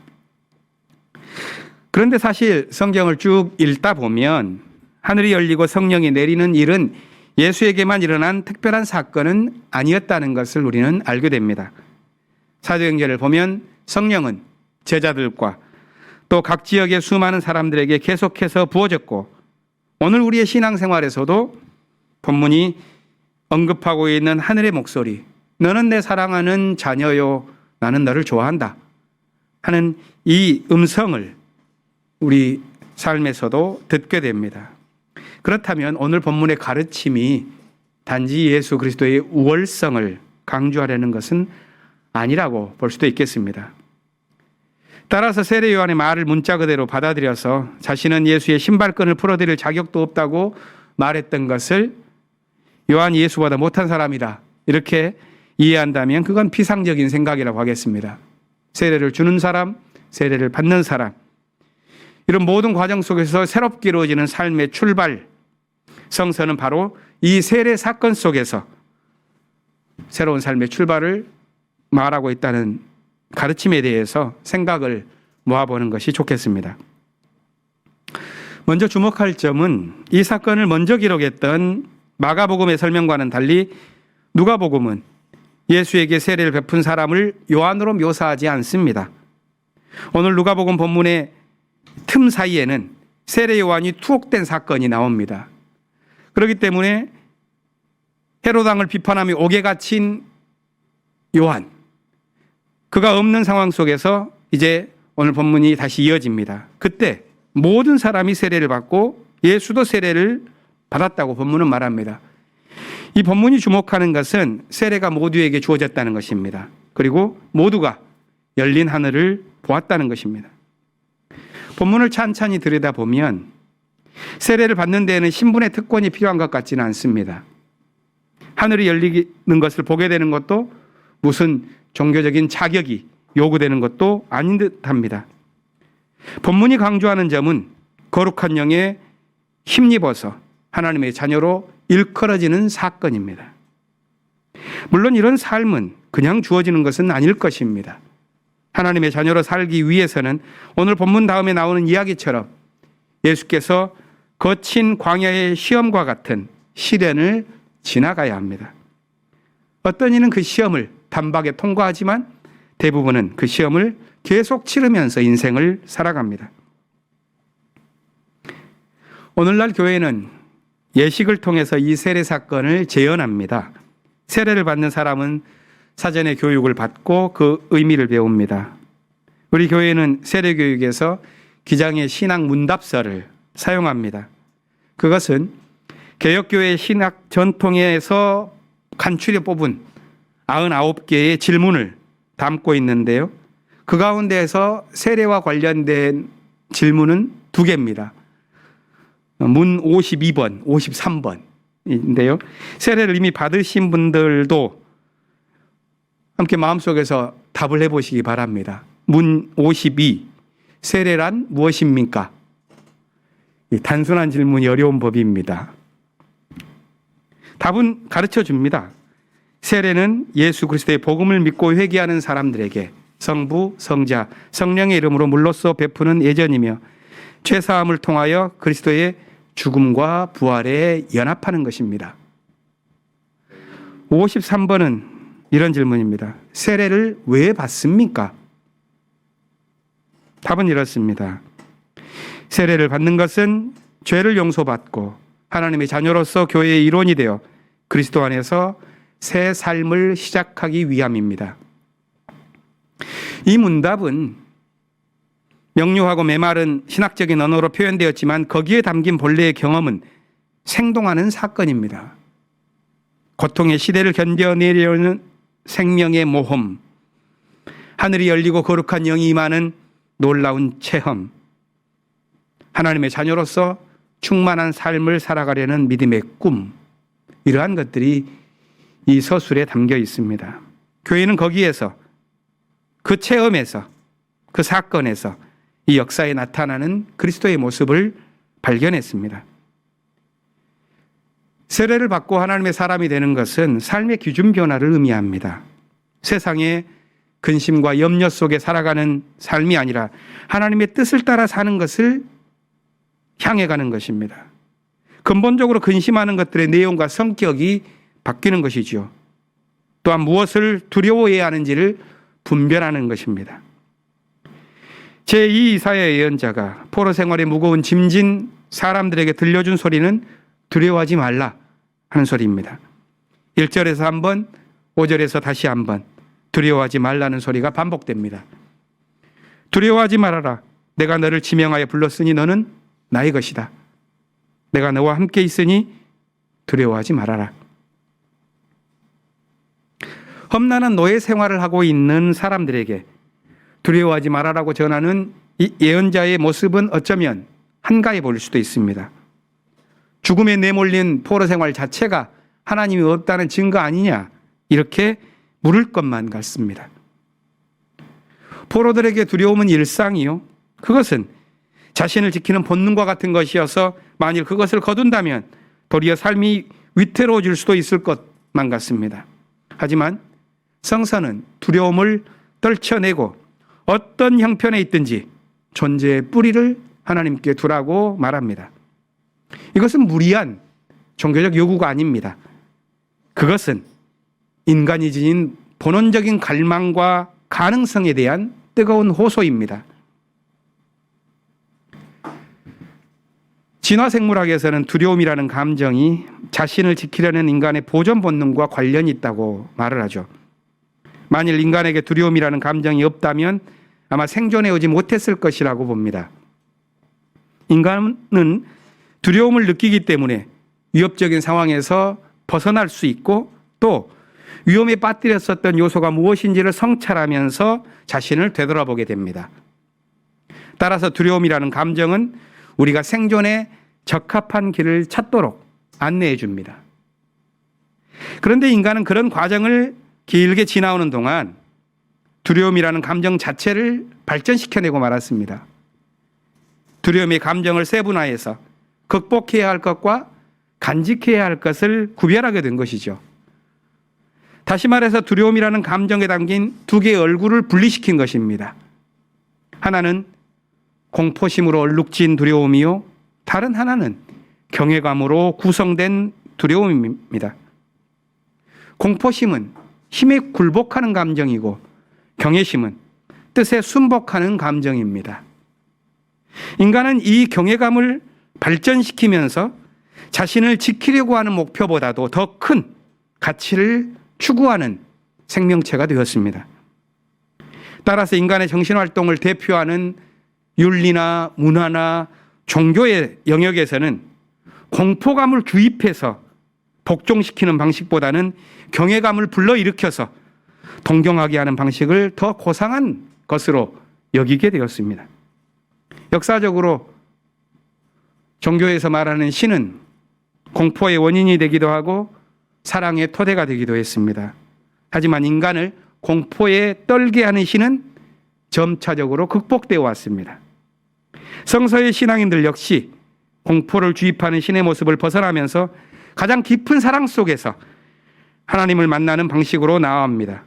그런데 사실 성경을 쭉 읽다 보면 하늘이 열리고 성령이 내리는 일은 예수에게만 일어난 특별한 사건은 아니었다는 것을 우리는 알게 됩니다. 사도행전을 보면 성령은 제자들과 또 각 지역의 수많은 사람들에게 계속해서 부어졌고, 오늘 우리의 신앙생활에서도 본문이 언급하고 있는 하늘의 목소리, 너는 내 사랑하는 자녀요, 나는 너를 좋아한다 하는 이 음성을 우리 삶에서도 듣게 됩니다. 그렇다면 오늘 본문의 가르침이 단지 예수 그리스도의 우월성을 강조하려는 것은 아니라고 볼 수도 있겠습니다. 따라서 세례 요한의 말을 문자 그대로 받아들여서 자신은 예수의 신발끈을 풀어드릴 자격도 없다고 말했던 것을 요한이 예수보다 못한 사람이라 이렇게 이해한다면 그건 피상적인 생각이라고 하겠습니다. 세례를 주는 사람, 세례를 받는 사람, 이런 모든 과정 속에서 새롭게 이루어지는 삶의 출발, 성서는 바로 이 세례 사건 속에서 새로운 삶의 출발을 말하고 있다는 가르침에 대해서 생각을 모아보는 것이 좋겠습니다. 먼저 주목할 점은 이 사건을 먼저 기록했던 마가복음의 설명과는 달리 누가복음은 예수에게 세례를 베푼 사람을 요한으로 묘사하지 않습니다. 오늘 누가복음 본문의 틈 사이에는 세례 요한이 투옥된 사건이 나옵니다. 그렇기 때문에 헤롯 왕을 비판하며 옥에 갇힌 요한, 그가 없는 상황 속에서 이제 오늘 본문이 다시 이어집니다. 그때 모든 사람이 세례를 받고 예수도 세례를 받았다고 본문은 말합니다. 이 본문이 주목하는 것은 세례가 모두에게 주어졌다는 것입니다. 그리고 모두가 열린 하늘을 보았다는 것입니다. 본문을 찬찬히 들여다보면 세례를 받는 데에는 신분의 특권이 필요한 것 같지는 않습니다. 하늘이 열리는 것을 보게 되는 것도 무슨 종교적인 자격이 요구되는 것도 아닌 듯합니다. 본문이 강조하는 점은 거룩한 영에 힘입어서 하나님의 자녀로 일컬어지는 사건입니다. 물론 이런 삶은 그냥 주어지는 것은 아닐 것입니다. 하나님의 자녀로 살기 위해서는 오늘 본문 다음에 나오는 이야기처럼 예수께서 거친 광야의 시험과 같은 시련을 지나가야 합니다. 어떤 이는 그 시험을 단박에 통과하지만 대부분은 그 시험을 계속 치르면서 인생을 살아갑니다. 오늘날 교회는 예식을 통해서 이 세례 사건을 재현합니다. 세례를 받는 사람은 사전에 교육을 받고 그 의미를 배웁니다. 우리 교회는 세례 교육에서 기장의 신앙 문답서를 사용합니다. 그것은 개혁교회 신학 전통에서 간추려 뽑은 99개의 질문을 담고 있는데요. 그 가운데에서 세례와 관련된 질문은 2개입니다. 문 52번, 53번인데요. 세례를 이미 받으신 분들도 함께 마음속에서 답을 해보시기 바랍니다. 문 52, 세례란 무엇입니까? 이 단순한 질문이 어려운 법입니다. 답은 가르쳐 줍니다. 세례는 예수 그리스도의 복음을 믿고 회개하는 사람들에게 성부, 성자, 성령의 이름으로 물로써 베푸는 예전이며 죄사함을 통하여 그리스도의 죽음과 부활에 연합하는 것입니다. 53번은 이런 질문입니다. 세례를 왜 받습니까? 답은 이렇습니다. 세례를 받는 것은 죄를 용서받고 하나님의 자녀로서 교회의 일원이 되어 그리스도 안에서 새 삶을 시작하기 위함입니다. 이 문답은 명료하고 메마른 신학적인 언어로 표현되었지만 거기에 담긴 본래의 경험은 생동하는 사건입니다. 고통의 시대를 견뎌내려는 생명의 모험, 하늘이 열리고 거룩한 영이 임하는 놀라운 체험, 하나님의 자녀로서 충만한 삶을 살아가려는 믿음의 꿈, 이러한 것들이 이 서술에 담겨 있습니다. 교회는 거기에서, 그 체험에서, 그 사건에서 이 역사에 나타나는 그리스도의 모습을 발견했습니다. 세례를 받고 하나님의 사람이 되는 것은 삶의 기준 변화를 의미합니다. 세상의 근심과 염려 속에 살아가는 삶이 아니라 하나님의 뜻을 따라 사는 것을 향해 가는 것입니다. 근본적으로 근심하는 것들의 내용과 성격이 바뀌는 것이죠. 또한 무엇을 두려워해야 하는지를 분별하는 것입니다. 제2 이사야 예언자가 포로 생활의 무거운 짐진 사람들에게 들려준 소리는 두려워하지 말라 하는 소리입니다. 1절에서 한 번, 5절에서 다시 한 번 두려워하지 말라는 소리가 반복됩니다. 두려워하지 말아라. 내가 너를 지명하여 불렀으니 너는 나의 것이다. 내가 너와 함께 있으니 두려워하지 말아라. 험난한 노예 생활을 하고 있는 사람들에게 두려워하지 말아라고 전하는 이 예언자의 모습은 어쩌면 한가해 보일 수도 있습니다. 죽음에 내몰린 포로 생활 자체가 하나님이 없다는 증거 아니냐, 이렇게 물을 것만 같습니다. 포로들에게 두려움은 일상이요, 그것은 자신을 지키는 본능과 같은 것이어서 만일 그것을 거둔다면 도리어 삶이 위태로워질 수도 있을 것만 같습니다. 하지만 성서는 두려움을 떨쳐내고 어떤 형편에 있든지 존재의 뿌리를 하나님께 두라고 말합니다. 이것은 무리한 종교적 요구가 아닙니다. 그것은 인간이 지닌 본원적인 갈망과 가능성에 대한 뜨거운 호소입니다. 진화생물학에서는 두려움이라는 감정이 자신을 지키려는 인간의 보존 본능과 관련이 있다고 말을 하죠. 만일 인간에게 두려움이라는 감정이 없다면 아마 생존해 오지 못했을 것이라고 봅니다. 인간은 두려움을 느끼기 때문에 위협적인 상황에서 벗어날 수 있고 또 위험에 빠뜨렸었던 요소가 무엇인지를 성찰하면서 자신을 되돌아보게 됩니다. 따라서 두려움이라는 감정은 우리가 생존에 적합한 길을 찾도록 안내해 줍니다. 그런데 인간은 그런 과정을 길게 지나오는 동안 두려움이라는 감정 자체를 발전시켜내고 말았습니다. 두려움의 감정을 세분화해서 극복해야 할 것과 간직해야 할 것을 구별하게 된 것이죠. 다시 말해서 두려움이라는 감정에 담긴 두 개의 얼굴을 분리시킨 것입니다. 하나는 공포심으로 얼룩진 두려움이요, 다른 하나는 경외감으로 구성된 두려움입니다. 공포심은 힘에 굴복하는 감정이고 경외심은 뜻에 순복하는 감정입니다. 인간은 이 경외감을 발전시키면서 자신을 지키려고 하는 목표보다도 더 큰 가치를 추구하는 생명체가 되었습니다. 따라서 인간의 정신활동을 대표하는 윤리나 문화나 종교의 영역에서는 공포감을 주입해서 복종시키는 방식보다는 경외감을 불러일으켜서 동경하게 하는 방식을 더 고상한 것으로 여기게 되었습니다. 역사적으로 종교에서 말하는 신은 공포의 원인이 되기도 하고 사랑의 토대가 되기도 했습니다. 하지만 인간을 공포에 떨게 하는 신은 점차적으로 극복되어 왔습니다. 성서의 신앙인들 역시 공포를 주입하는 신의 모습을 벗어나면서 가장 깊은 사랑 속에서 하나님을 만나는 방식으로 나아갑니다.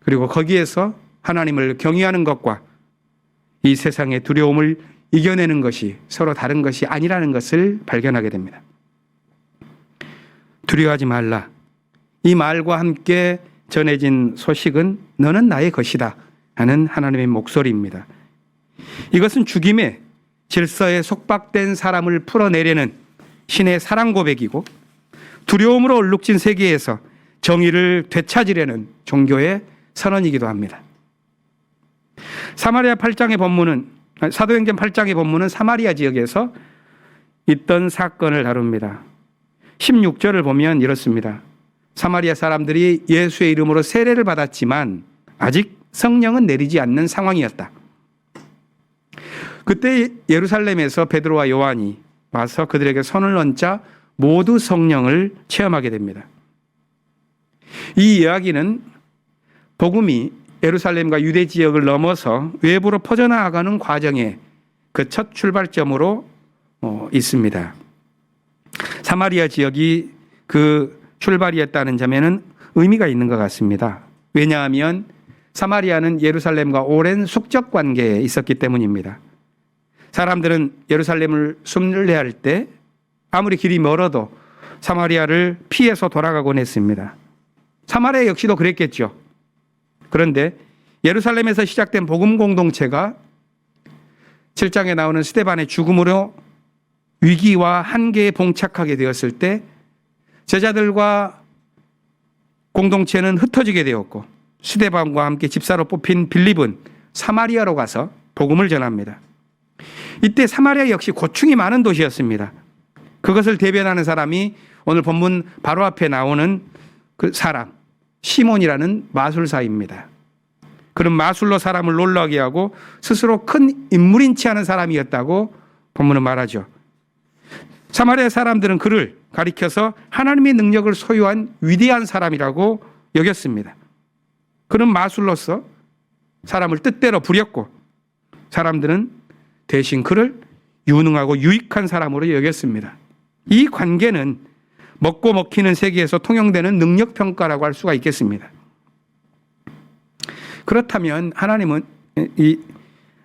그리고 거기에서 하나님을 경외하는 것과 이 세상의 두려움을 이겨내는 것이 서로 다른 것이 아니라는 것을 발견하게 됩니다. 두려워하지 말라. 이 말과 함께 전해진 소식은 너는 나의 것이다 하는 하나님의 목소리입니다. 이것은 죽임의 질서에 속박된 사람을 풀어내려는 신의 사랑 고백이고 두려움으로 얼룩진 세계에서 정의를 되찾으려는 종교의 선언이기도 합니다. 사도행전 8장의 본문은 사마리아 지역에서 있던 사건을 다룹니다. 16절을 보면 이렇습니다. 사마리아 사람들이 예수의 이름으로 세례를 받았지만 아직 성령은 내리지 않는 상황이었다. 그때 예루살렘에서 베드로와 요한이 와서 그들에게 손을 얹자 모두 성령을 체험하게 됩니다. 이 이야기는 복음이 예루살렘과 유대 지역을 넘어서 외부로 퍼져나가는 과정의 그 첫 출발점으로 있습니다. 사마리아 지역이 그 출발이었다는 점에는 의미가 있는 것 같습니다. 왜냐하면 사마리아는 예루살렘과 오랜 숙적 관계에 있었기 때문입니다. 사람들은 예루살렘을 순례할 때 아무리 길이 멀어도 사마리아를 피해서 돌아가곤 했습니다. 사마리아 역시도 그랬겠죠. 그런데 예루살렘에서 시작된 복음 공동체가 7장에 나오는 스데반의 죽음으로 위기와 한계에 봉착하게 되었을 때 제자들과 공동체는 흩어지게 되었고 스데반과 함께 집사로 뽑힌 빌립은 사마리아로 가서 복음을 전합니다. 이때 사마리아 역시 고충이 많은 도시였습니다. 그것을 대변하는 사람이 오늘 본문 바로 앞에 나오는 그 사람 시몬이라는 마술사입니다. 그는 마술로 사람을 놀라게 하고 스스로 큰 인물인치 않은 사람이었다고 본문은 말하죠. 사마리아 사람들은 그를 가리켜서 하나님의 능력을 소유한 위대한 사람이라고 여겼습니다. 그는 마술로서 사람을 뜻대로 부렸고 사람들은 대신 그를 유능하고 유익한 사람으로 여겼습니다. 이 관계는 먹고 먹히는 세계에서 통용되는 능력평가라고 할 수가 있겠습니다. 그렇다면 하나님은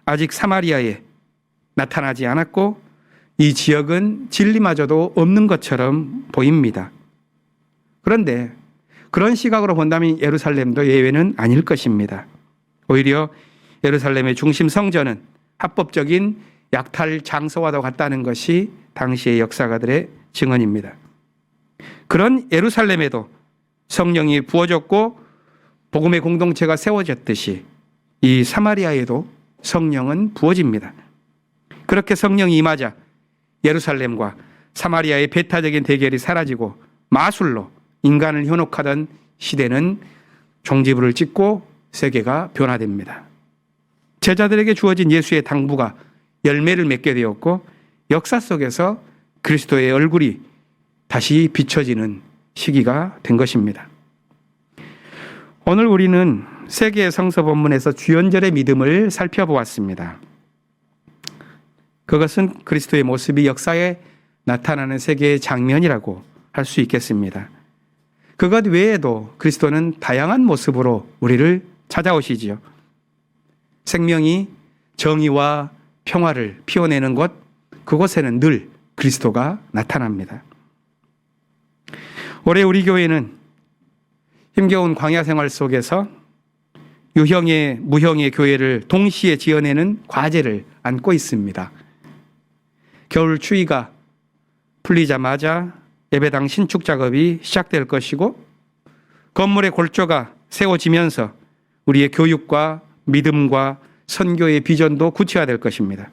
아직 사마리아에 나타나지 않았고 이 지역은 진리마저도 없는 것처럼 보입니다. 그런데 그런 시각으로 본다면 예루살렘도 예외는 아닐 것입니다. 오히려 예루살렘의 중심 성전은 합법적인 약탈 장소와도 같다는 것이 당시의 역사가들의 증언입니다. 그런 예루살렘에도 성령이 부어졌고 복음의 공동체가 세워졌듯이 이 사마리아에도 성령은 부어집니다. 그렇게 성령이 임하자 예루살렘과 사마리아의 배타적인 대결이 사라지고 마술로 인간을 현혹하던 시대는 종지부를 찍고 세계가 변화됩니다. 제자들에게 주어진 예수의 당부가 열매를 맺게 되었고 역사 속에서 그리스도의 얼굴이 다시 비춰지는 시기가 된 것입니다. 오늘 우리는 세계의 성서 본문에서 주연절의 믿음을 살펴보았습니다. 그것은 그리스도의 모습이 역사에 나타나는 세계의 장면이라고 할 수 있겠습니다. 그것 외에도 그리스도는 다양한 모습으로 우리를 찾아오시지요. 생명이 정의와 평화를 피워내는 곳, 그곳에는 늘 그리스도가 나타납니다. 올해 우리 교회는 힘겨운 광야 생활 속에서 유형의 무형의 교회를 동시에 지어내는 과제를 안고 있습니다. 겨울 추위가 풀리자마자 예배당 신축 작업이 시작될 것이고 건물의 골조가 세워지면서 우리의 교육과 믿음과 선교의 비전도 구체화될 것입니다.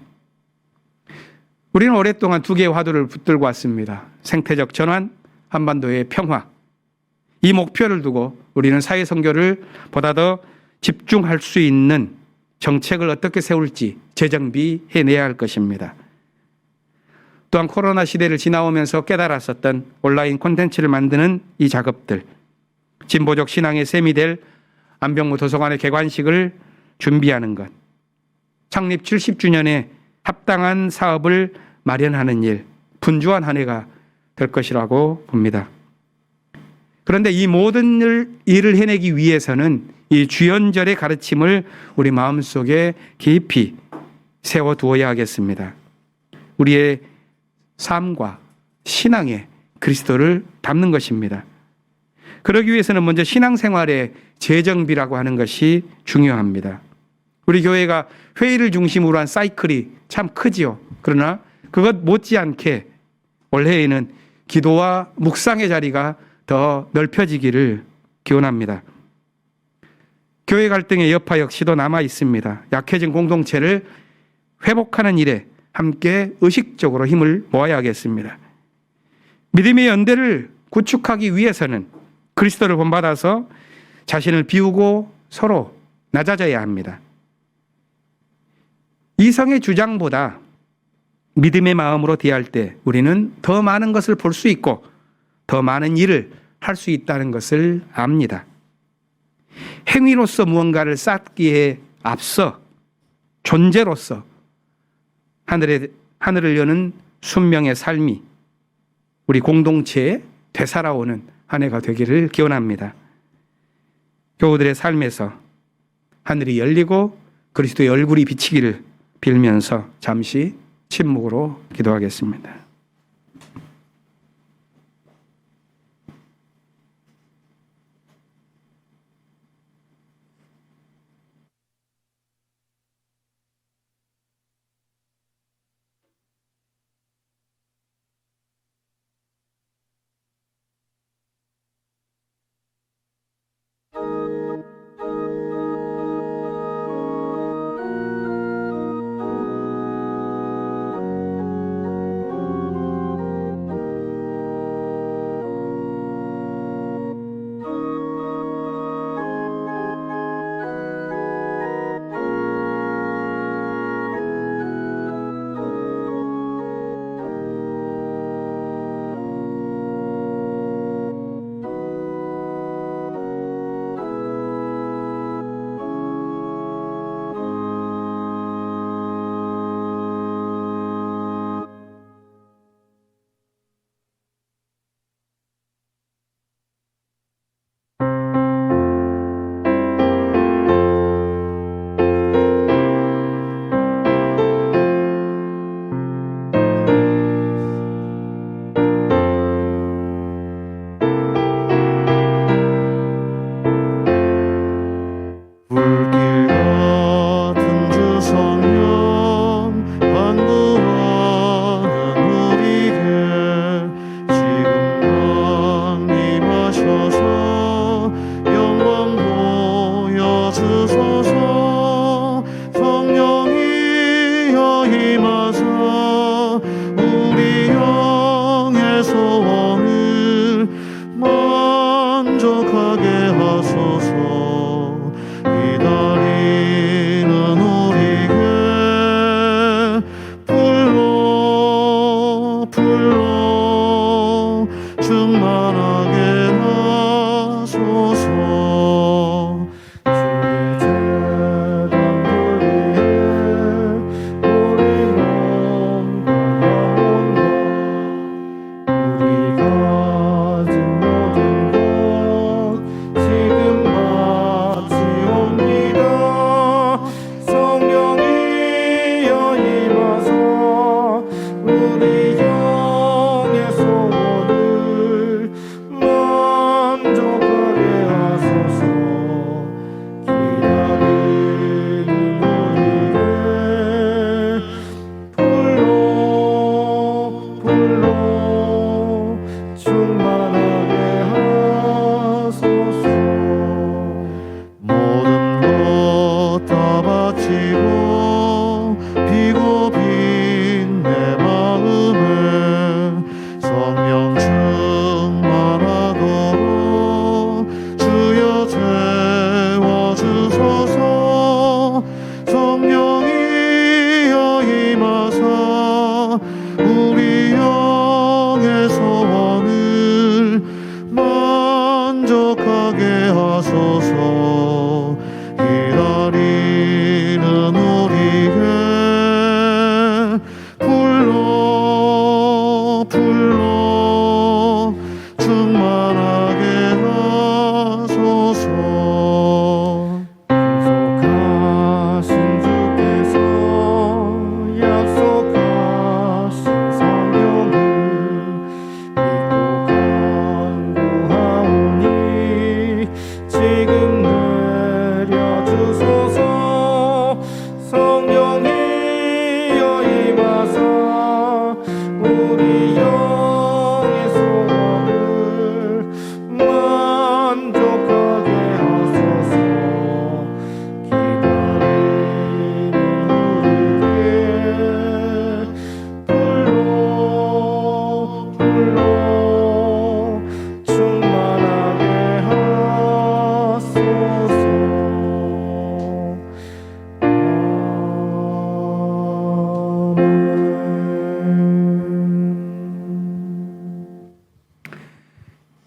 우리는 오랫동안 두 개의 화두를 붙들고 왔습니다. 생태적 전환, 한반도의 평화. 이 목표를 두고 우리는 사회 선교를 보다 더 집중할 수 있는 정책을 어떻게 세울지 재정비해내야 할 것입니다. 또한 코로나 시대를 지나오면서 깨달았었던 온라인 콘텐츠를 만드는 이 작업들, 진보적 신앙의 셈이 될 안병무 도서관의 개관식을 준비하는 것, 창립 70주년에 합당한 사업을 마련하는 일, 분주한 한 해가 될 것이라고 봅니다. 그런데 이 모든 일을 해내기 위해서는 이 주연절의 가르침을 우리 마음속에 깊이 세워두어야 하겠습니다. 우리의 삶과 신앙에 그리스도를 담는 것입니다. 그러기 위해서는 먼저 신앙생활의 재정비라고 하는 것이 중요합니다. 우리 교회가 회의를 중심으로 한 사이클이 참 크지요. 그러나 그것 못지않게 올해에는 기도와 묵상의 자리가 더 넓혀지기를 기원합니다. 교회 갈등의 여파 역시도 남아 있습니다. 약해진 공동체를 회복하는 일에 함께 의식적으로 힘을 모아야 하겠습니다. 믿음의 연대를 구축하기 위해서는 그리스도를 본받아서 자신을 비우고 서로 낮아져야 합니다. 이성의 주장보다 믿음의 마음으로 대할 때 우리는 더 많은 것을 볼 수 있고 더 많은 일을 할 수 있다는 것을 압니다. 행위로서 무언가를 쌓기에 앞서 존재로서 하늘을 여는 순명의 삶이 우리 공동체에 되살아오는 한 해가 되기를 기원합니다. 교우들의 삶에서 하늘이 열리고 그리스도의 얼굴이 비치기를 빌면서 잠시 침묵으로 기도하겠습니다.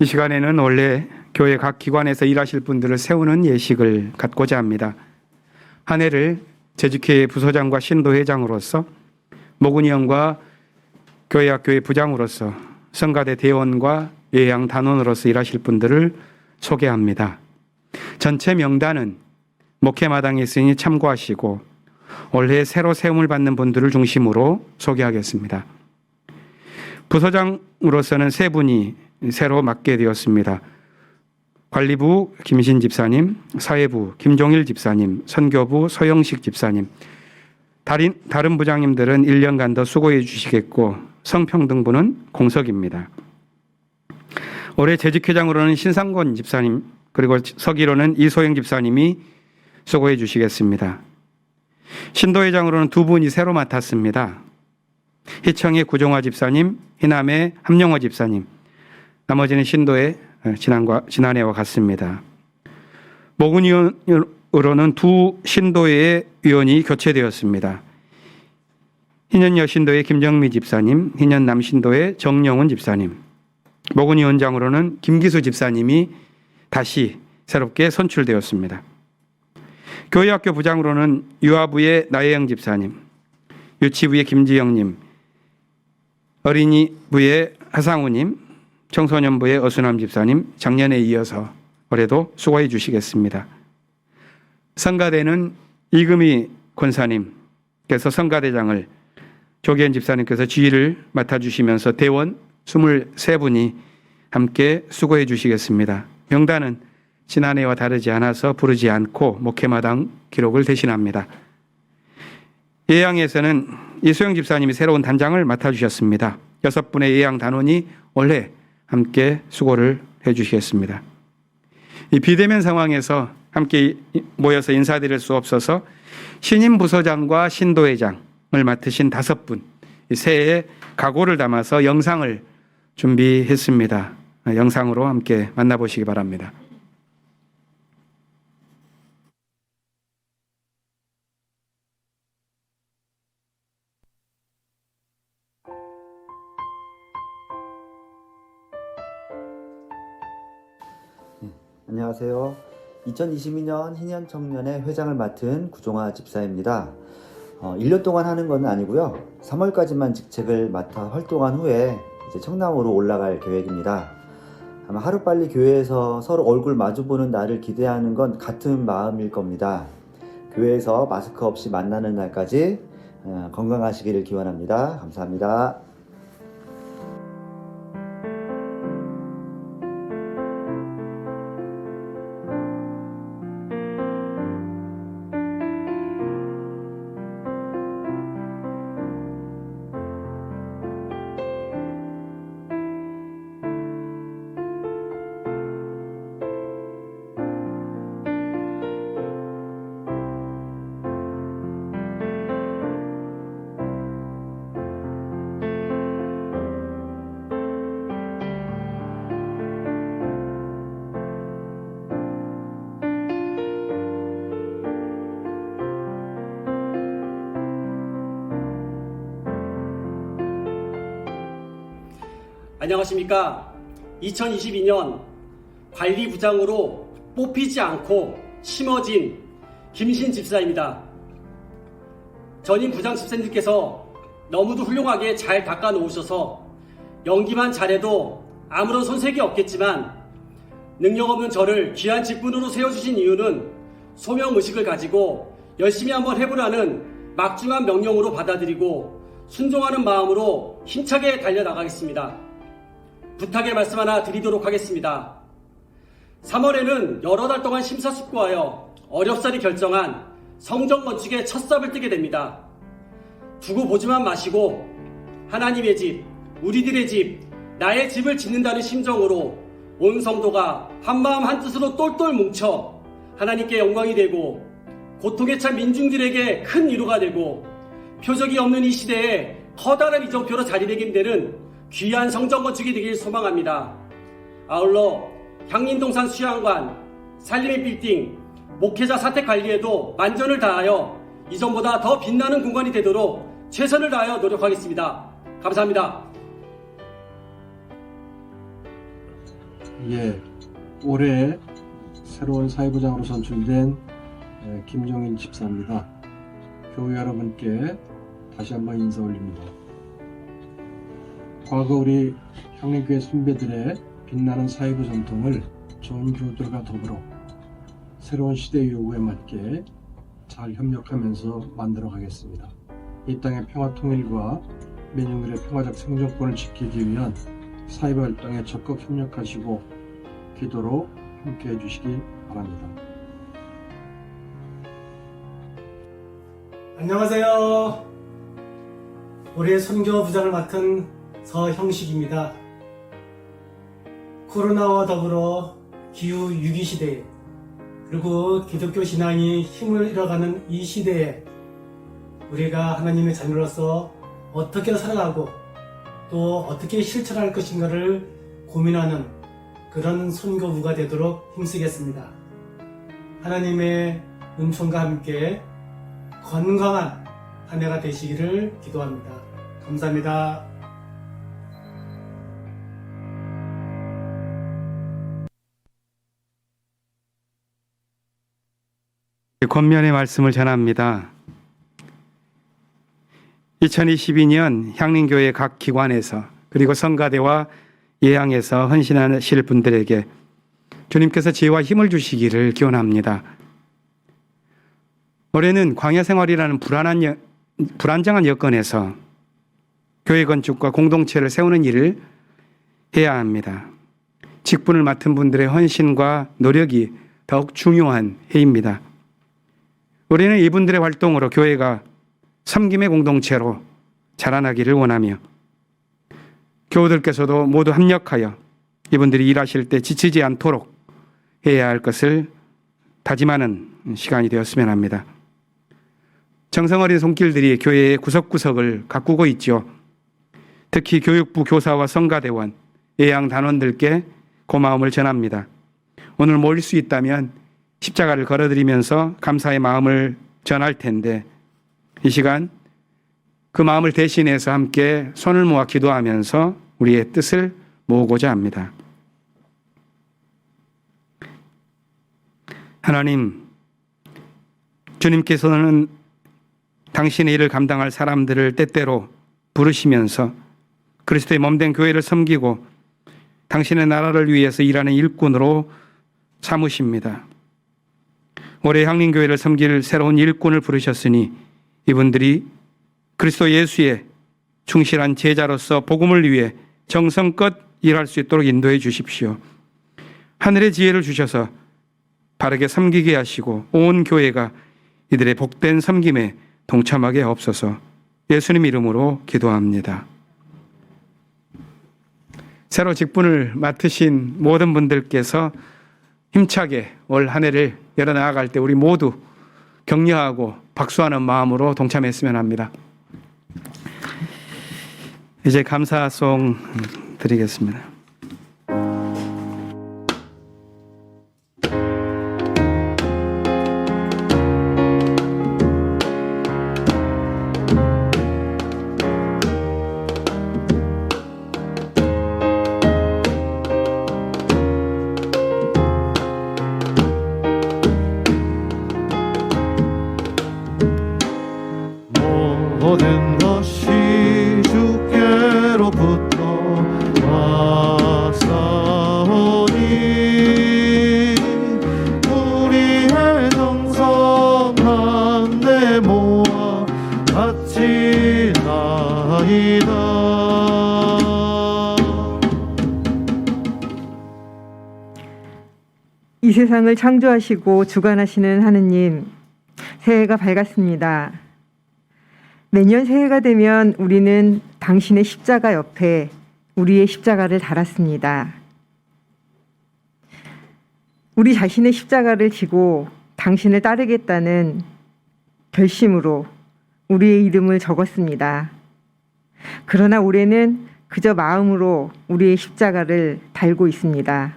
이 시간에는 원래 교회 각 기관에서 일하실 분들을 세우는 예식을 갖고자 합니다. 한 해를 재직회 부소장과 신도회장으로서, 모근이 형과 교회학교의 부장으로서, 성가대 대원과 예양 단원으로서 일하실 분들을 소개합니다. 전체 명단은 목회마당에 있으니 참고하시고 올해 새로 세움을 받는 분들을 중심으로 소개하겠습니다. 부소장으로서는 세 분이 새로 맡게 되었습니다. 관리부 김신 집사님, 사회부 김종일 집사님, 선교부 소영식 집사님. 다른 부장님들은 1년간 더 수고해 주시겠고 성평등부는 공석입니다. 올해 재직회장으로는 신상권 집사님, 그리고 서기로는 이소영 집사님이 수고해 주시겠습니다. 신도회장으로는 두 분이 새로 맡았습니다. 희청의 구종화 집사님, 희남의 함영호 집사님. 나머지는 신도의 지난해와 같습니다. 모근위원으로는 두 신도의 위원이 교체되었습니다. 희년 여신도의 김정미 집사님, 희년 남신도의 정영훈 집사님. 모근위원장으로는 김기수 집사님이 다시 새롭게 선출되었습니다. 교회학교 부장으로는 유아부의 나혜영 집사님, 유치부의 김지영님, 어린이부의 하상우님, 청소년부의 어수남 집사님, 작년에 이어서 올해도 수고해 주시겠습니다. 성가대는 이금희 권사님께서 성가대장을, 조기현 집사님께서 지휘를 맡아주시면서 대원 23분이 함께 수고해 주시겠습니다. 명단은 지난해와 다르지 않아서 부르지 않고 목회마당 기록을 대신합니다. 예양에서는 이소영 집사님이 새로운 단장을 맡아주셨습니다. 6분의 예양 단원이 올해 함께 수고를 해주시겠습니다. 이 비대면 상황에서 함께 모여서 인사드릴 수 없어서 신임 부소장과 신도회장을 맡으신 5분, 새해에 각오를 담아서 영상을 준비했습니다. 영상으로 함께 만나보시기 바랍니다. 안녕하세요. 2022년 희년 청년의 회장을 맡은 구종화 집사입니다. 1년 동안 하는 건 아니고요. 3월까지만 직책을 맡아 활동한 후에 이제 청남으로 올라갈 계획입니다. 아마 하루빨리 교회에서 서로 얼굴 마주보는 날을 기대하는 건 같은 마음일 겁니다. 교회에서 마스크 없이 만나는 날까지 건강하시기를 기원합니다. 감사합니다. 안녕하십니까. 2022년 관리부장으로 뽑히지 않고 심어진 김신 집사입니다. 전임 부장 집사님께서 너무도 훌륭하게 잘 닦아 놓으셔서 연기만 잘해도 아무런 손색이 없겠지만 능력 없는 저를 귀한 직분으로 세워주신 이유는 소명의식을 가지고 열심히 한번 해보라는 막중한 명령으로 받아들이고 순종하는 마음으로 힘차게 달려나가겠습니다. 부탁의 말씀 하나 드리도록 하겠습니다. 3월에는 여러 달 동안 심사숙고하여 어렵사리 결정한 성전 건축의 첫 삽을 뜨게 됩니다. 두고 보지만 마시고 하나님의 집, 우리들의 집, 나의 집을 짓는다는 심정으로 온 성도가 한마음 한뜻으로 똘똘 뭉쳐 하나님께 영광이 되고 고통에 찬 민중들에게 큰 위로가 되고 표적이 없는 이 시대에 커다란 이정표로 자리매김되는 귀한 성전 건축이 되길 소망합니다. 아울러 향린동산 수양관, 살림의 빌딩, 목회자 사택 관리에도 만전을 다하여 이전보다 더 빛나는 공간이 되도록 최선을 다하여 노력하겠습니다. 감사합니다. 예, 올해 새로운 사회부장으로 선출된 김종인 집사입니다. 교회 여러분께 다시 한번 인사 올립니다. 과거 우리 향림교회 선배들의 빛나는 사회부 전통을 좋은 교우들과 더불어 새로운 시대의 요구에 맞게 잘 협력하면서 만들어 가겠습니다. 이 땅의 평화 통일과 민중들의 평화적 생존권을 지키기 위한 사회부 활동에 적극 협력하시고 기도로 함께해 주시기 바랍니다. 안녕하세요. 올해 선교부장을 맡은 서형식입니다. 코로나와 더불어 기후 위기 시대 그리고 기독교 신앙이 힘을 잃어가는 이 시대에 우리가 하나님의 자녀로서 어떻게 살아가고 또 어떻게 실천할 것인가를 고민하는 그런 선교부가 되도록 힘쓰겠습니다. 하나님의 은총과 함께 건강한 한 해가 되시기를 기도합니다. 감사합니다. 권면의 말씀을 전합니다. 2022년 향림교회 각 기관에서 그리고 성가대와 예양에서 헌신하실 분들에게 주님께서 지혜와 힘을 주시기를 기원합니다. 올해는 광야 생활이라는 불안정한 여건에서 교회 건축과 공동체를 세우는 일을 해야 합니다. 직분을 맡은 분들의 헌신과 노력이 더욱 중요한 해입니다. 우리는 이분들의 활동으로 교회가 섬김의 공동체로 자라나기를 원하며 교우들께서도 모두 협력하여 이분들이 일하실 때 지치지 않도록 해야 할 것을 다짐하는 시간이 되었으면 합니다. 정성어린 손길들이 교회의 구석구석을 가꾸고 있죠. 특히 교육부 교사와 성가대원, 예양 단원들께 고마움을 전합니다. 오늘 모일 수 있다면 십자가를 걸어드리면서 감사의 마음을 전할 텐데 이 시간 그 마음을 대신해서 함께 손을 모아 기도하면서 우리의 뜻을 모으고자 합니다. 하나님, 주님께서는 당신의 일을 감당할 사람들을 때때로 부르시면서 그리스도의 몸된 교회를 섬기고 당신의 나라를 위해서 일하는 일꾼으로 삼으십니다. 올해 향림교회를 섬길 새로운 일꾼을 부르셨으니 이분들이 그리스도 예수의 충실한 제자로서 복음을 위해 정성껏 일할 수 있도록 인도해 주십시오. 하늘의 지혜를 주셔서 바르게 섬기게 하시고 온 교회가 이들의 복된 섬김에 동참하게 하옵소서. 예수님 이름으로 기도합니다. 새로 직분을 맡으신 모든 분들께서 힘차게 올 한 해를 열어나갈 때 우리 모두 격려하고 박수하는 마음으로 동참했으면 합니다. 이제 감사송 드리겠습니다. 모든 것이 주께로부터 왔사오니 우리의 정성 한데 모아 바치나이다. 이 세상을 창조하시고 주관하시는 하느님, 새해가 밝았습니다. 매년 새해가 되면 우리는 당신의 십자가 옆에 우리의 십자가를 달았습니다. 우리 자신의 십자가를 지고 당신을 따르겠다는 결심으로 우리의 이름을 적었습니다. 그러나 올해는 그저 마음으로 우리의 십자가를 달고 있습니다.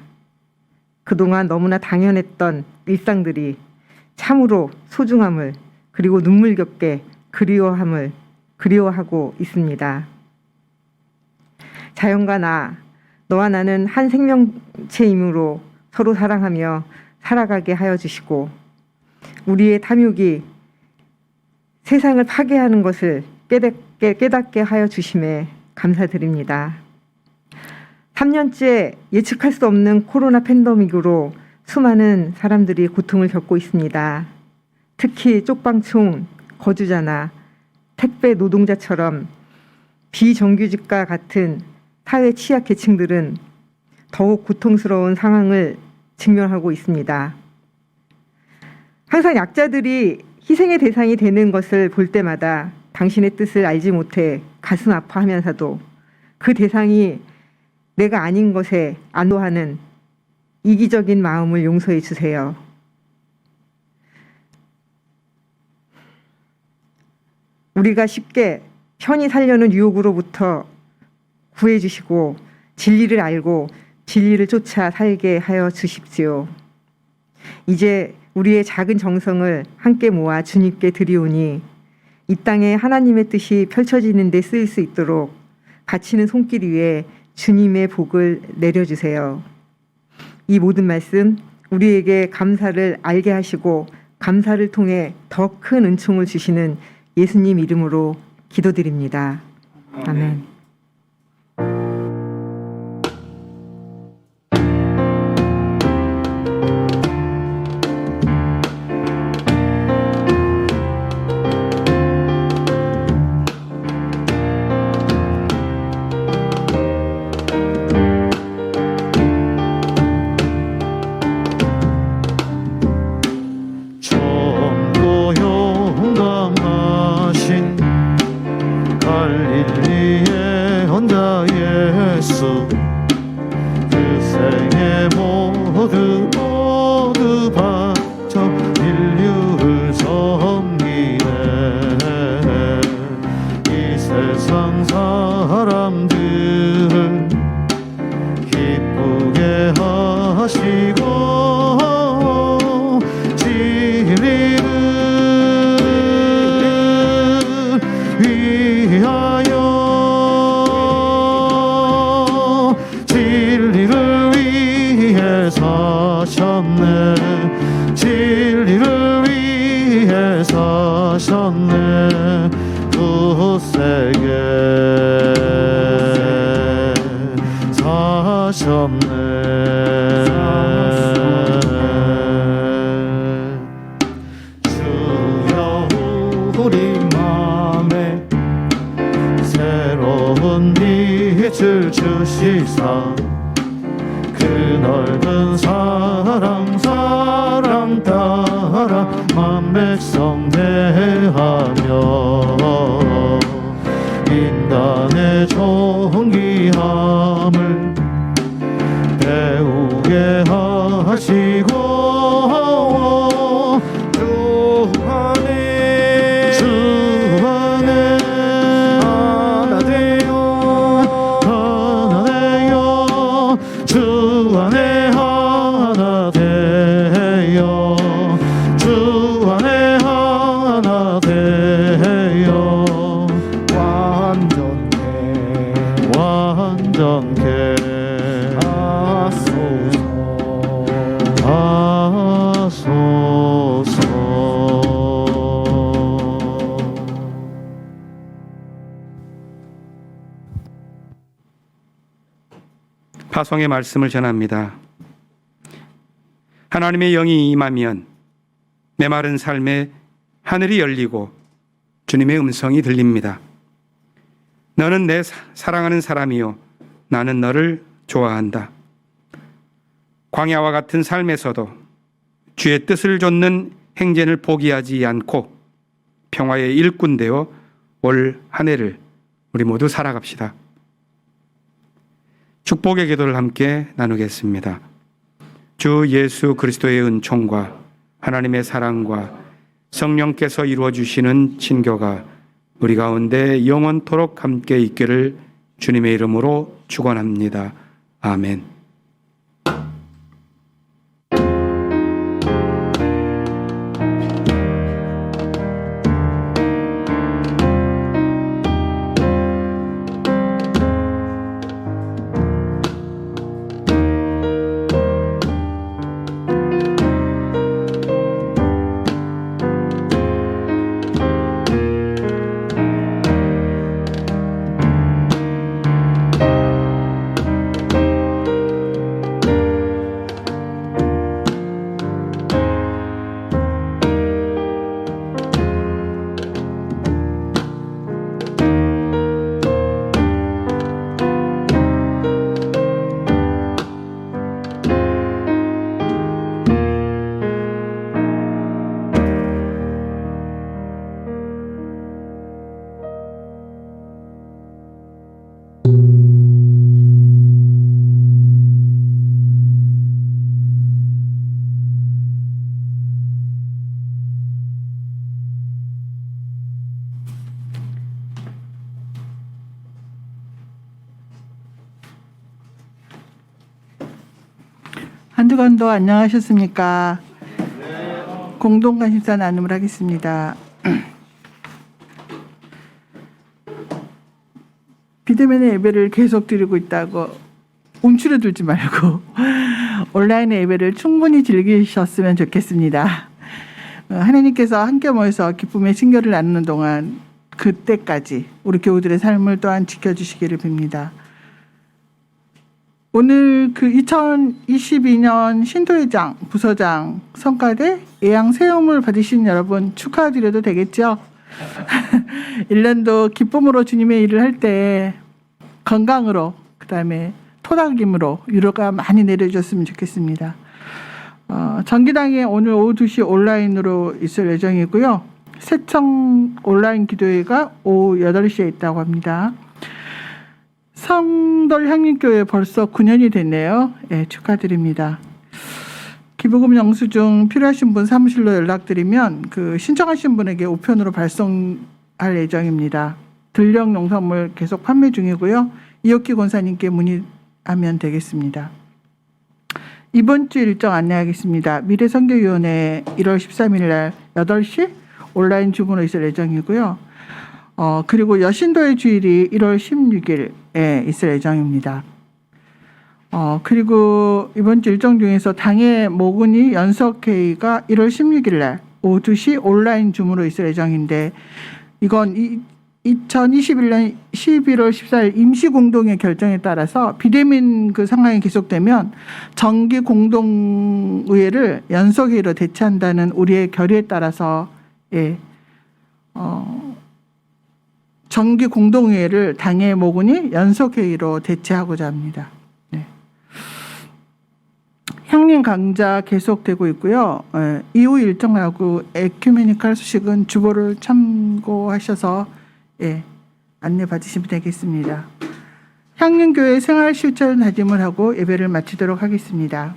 그동안 너무나 당연했던 일상들이 참으로 소중함을 그리고 눈물겹게 그리워하고 있습니다. 자연과 나 너와 나는 한 생명체이므로 서로 사랑하며 살아가게 하여 주시고 우리의 탐욕이 세상을 파괴하는 것을 깨닫게 하여 주심에 감사드립니다. 3년째 예측할 수 없는 코로나 팬데믹으로 수많은 사람들이 고통을 겪고 있습니다. 특히 쪽방촌 거주자나 택배 노동자처럼 비정규직과 같은 사회 취약 계층들은 더욱 고통스러운 상황을 직면하고 있습니다. 항상 약자들이 희생의 대상이 되는 것을 볼 때마다 당신의 뜻을 알지 못해 가슴 아파하면서도 그 대상이 내가 아닌 것에 안도하는 이기적인 마음을 용서해 주세요. 우리가 쉽게 편히 살려는 유혹으로부터 구해 주시고 진리를 알고 진리를 쫓아 살게 하여 주십시오. 이제 우리의 작은 정성을 함께 모아 주님께 드리오니 이 땅에 하나님의 뜻이 펼쳐지는 데 쓰일 수 있도록 바치는 손길 위에 주님의 복을 내려주세요. 이 모든 말씀 우리에게 감사를 알게 하시고 감사를 통해 더 큰 은총을 주시는 예수님 이름으로 기도드립니다. 아멘. 전도 용감하신 갈릴리의 혼자 예수 그 생에 모두 바쳐 인류를 섬기네. 이 세상 사람들을 기쁘게 하시고 진리를 위하여 진리를 위해 사셨네. 진리를 위해 사셨네. 굳세게 사셨네. 주여 우리 맘에 새로운 빛을 주시사 그 넓은 사랑 따라 만백성 대하며 인간의 존귀함을 배우게 하시고 주 안에 하나 되어 주 안에 하나 되어 주 안에 하나 되어 완전케 파송의 말씀을 전합니다. 하나님의 영이 임하면 메마른 삶에 하늘이 열리고 주님의 음성이 들립니다. 너는 내 사랑하는 사람이요 나는 너를 좋아한다. 광야와 같은 삶에서도 주의 뜻을 좇는 행진을 포기하지 않고 평화의 일꾼 되어 올 한 해를 우리 모두 살아갑시다. 축복의 기도를 함께 나누겠습니다. 주 예수 그리스도의 은총과 하나님의 사랑과 성령께서 이루어 주시는 친교가 우리 가운데 영원토록 함께 있기를 주님의 이름으로 축원합니다. 아멘. 주간도 안녕하셨습니까? 공동관심사 나눔을 하겠습니다. 비대면의 예배를 계속 드리고 있다고 움츠러들지 말고 온라인의 예배를 충분히 즐기셨으면 좋겠습니다. 하나님께서 함께 모여서 기쁨의 신결을 나누는 동안 그때까지 우리 교우들의 삶을 또한 지켜주시기를 빕니다. 오늘 그 2022년 신도회장, 부서장, 성과대, 예양 세움을 받으신 여러분 축하드려도 되겠죠? 1년도 기쁨으로 주님의 일을 할 때 건강으로, 그 다음에 토닥임으로 위로가 많이 내려졌으면 좋겠습니다. 정기당에 오늘 오후 2시 온라인으로 있을 예정이고요. 새청 온라인 기도회가 오후 8시에 있다고 합니다. 성돌 향림교회 벌써 9년이 됐네요. 예, 축하드립니다. 기부금 영수증 필요하신 분 사무실로 연락드리면 그 신청하신 분에게 우편으로 발송할 예정입니다. 들령 농산물 계속 판매 중이고요. 이옥기 권사님께 문의하면 되겠습니다. 이번 주 일정 안내하겠습니다. 미래선교위원회 1월 13일 날 8시 온라인 주문으로 있을 예정이고요. 그리고 여신도의 주일이 1월 16일에 있을 예정입니다. 그리고 이번 주 일정 중에서 당의 모근이 연석회의가 1월 16일 날 오후 2시 온라인 줌으로 있을 예정인데 이건 2021년 11월 14일 임시공동의 결정에 따라서 비대면 그 상황이 계속되면 정기공동의회를 연석회의로 대체한다는 우리의 결의에 따라서 정기공동회의를 당의 모근이 연석회의로 대체하고자 합니다. 네. 향림 강좌 계속되고 있고요. 이후 일정하고 에큐메니칼 수식은 주보를 참고하셔서 안내 받으시면 되겠습니다. 향림교회 생활실천 다짐을 하고 예배를 마치도록 하겠습니다.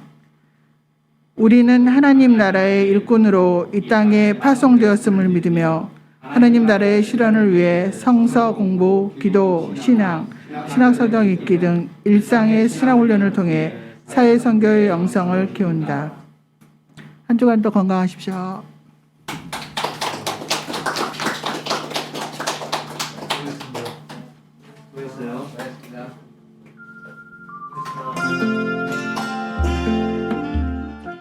우리는 하나님 나라의 일꾼으로 이 땅에 파송되었음을 믿으며 하나님 나라의 실현을 위해 성서 공부, 기도, 신앙, 신학서적 읽기 등 일상의 신학훈련을 통해 사회 선교의 영성을 키운다. 한 주간도 건강하십시오.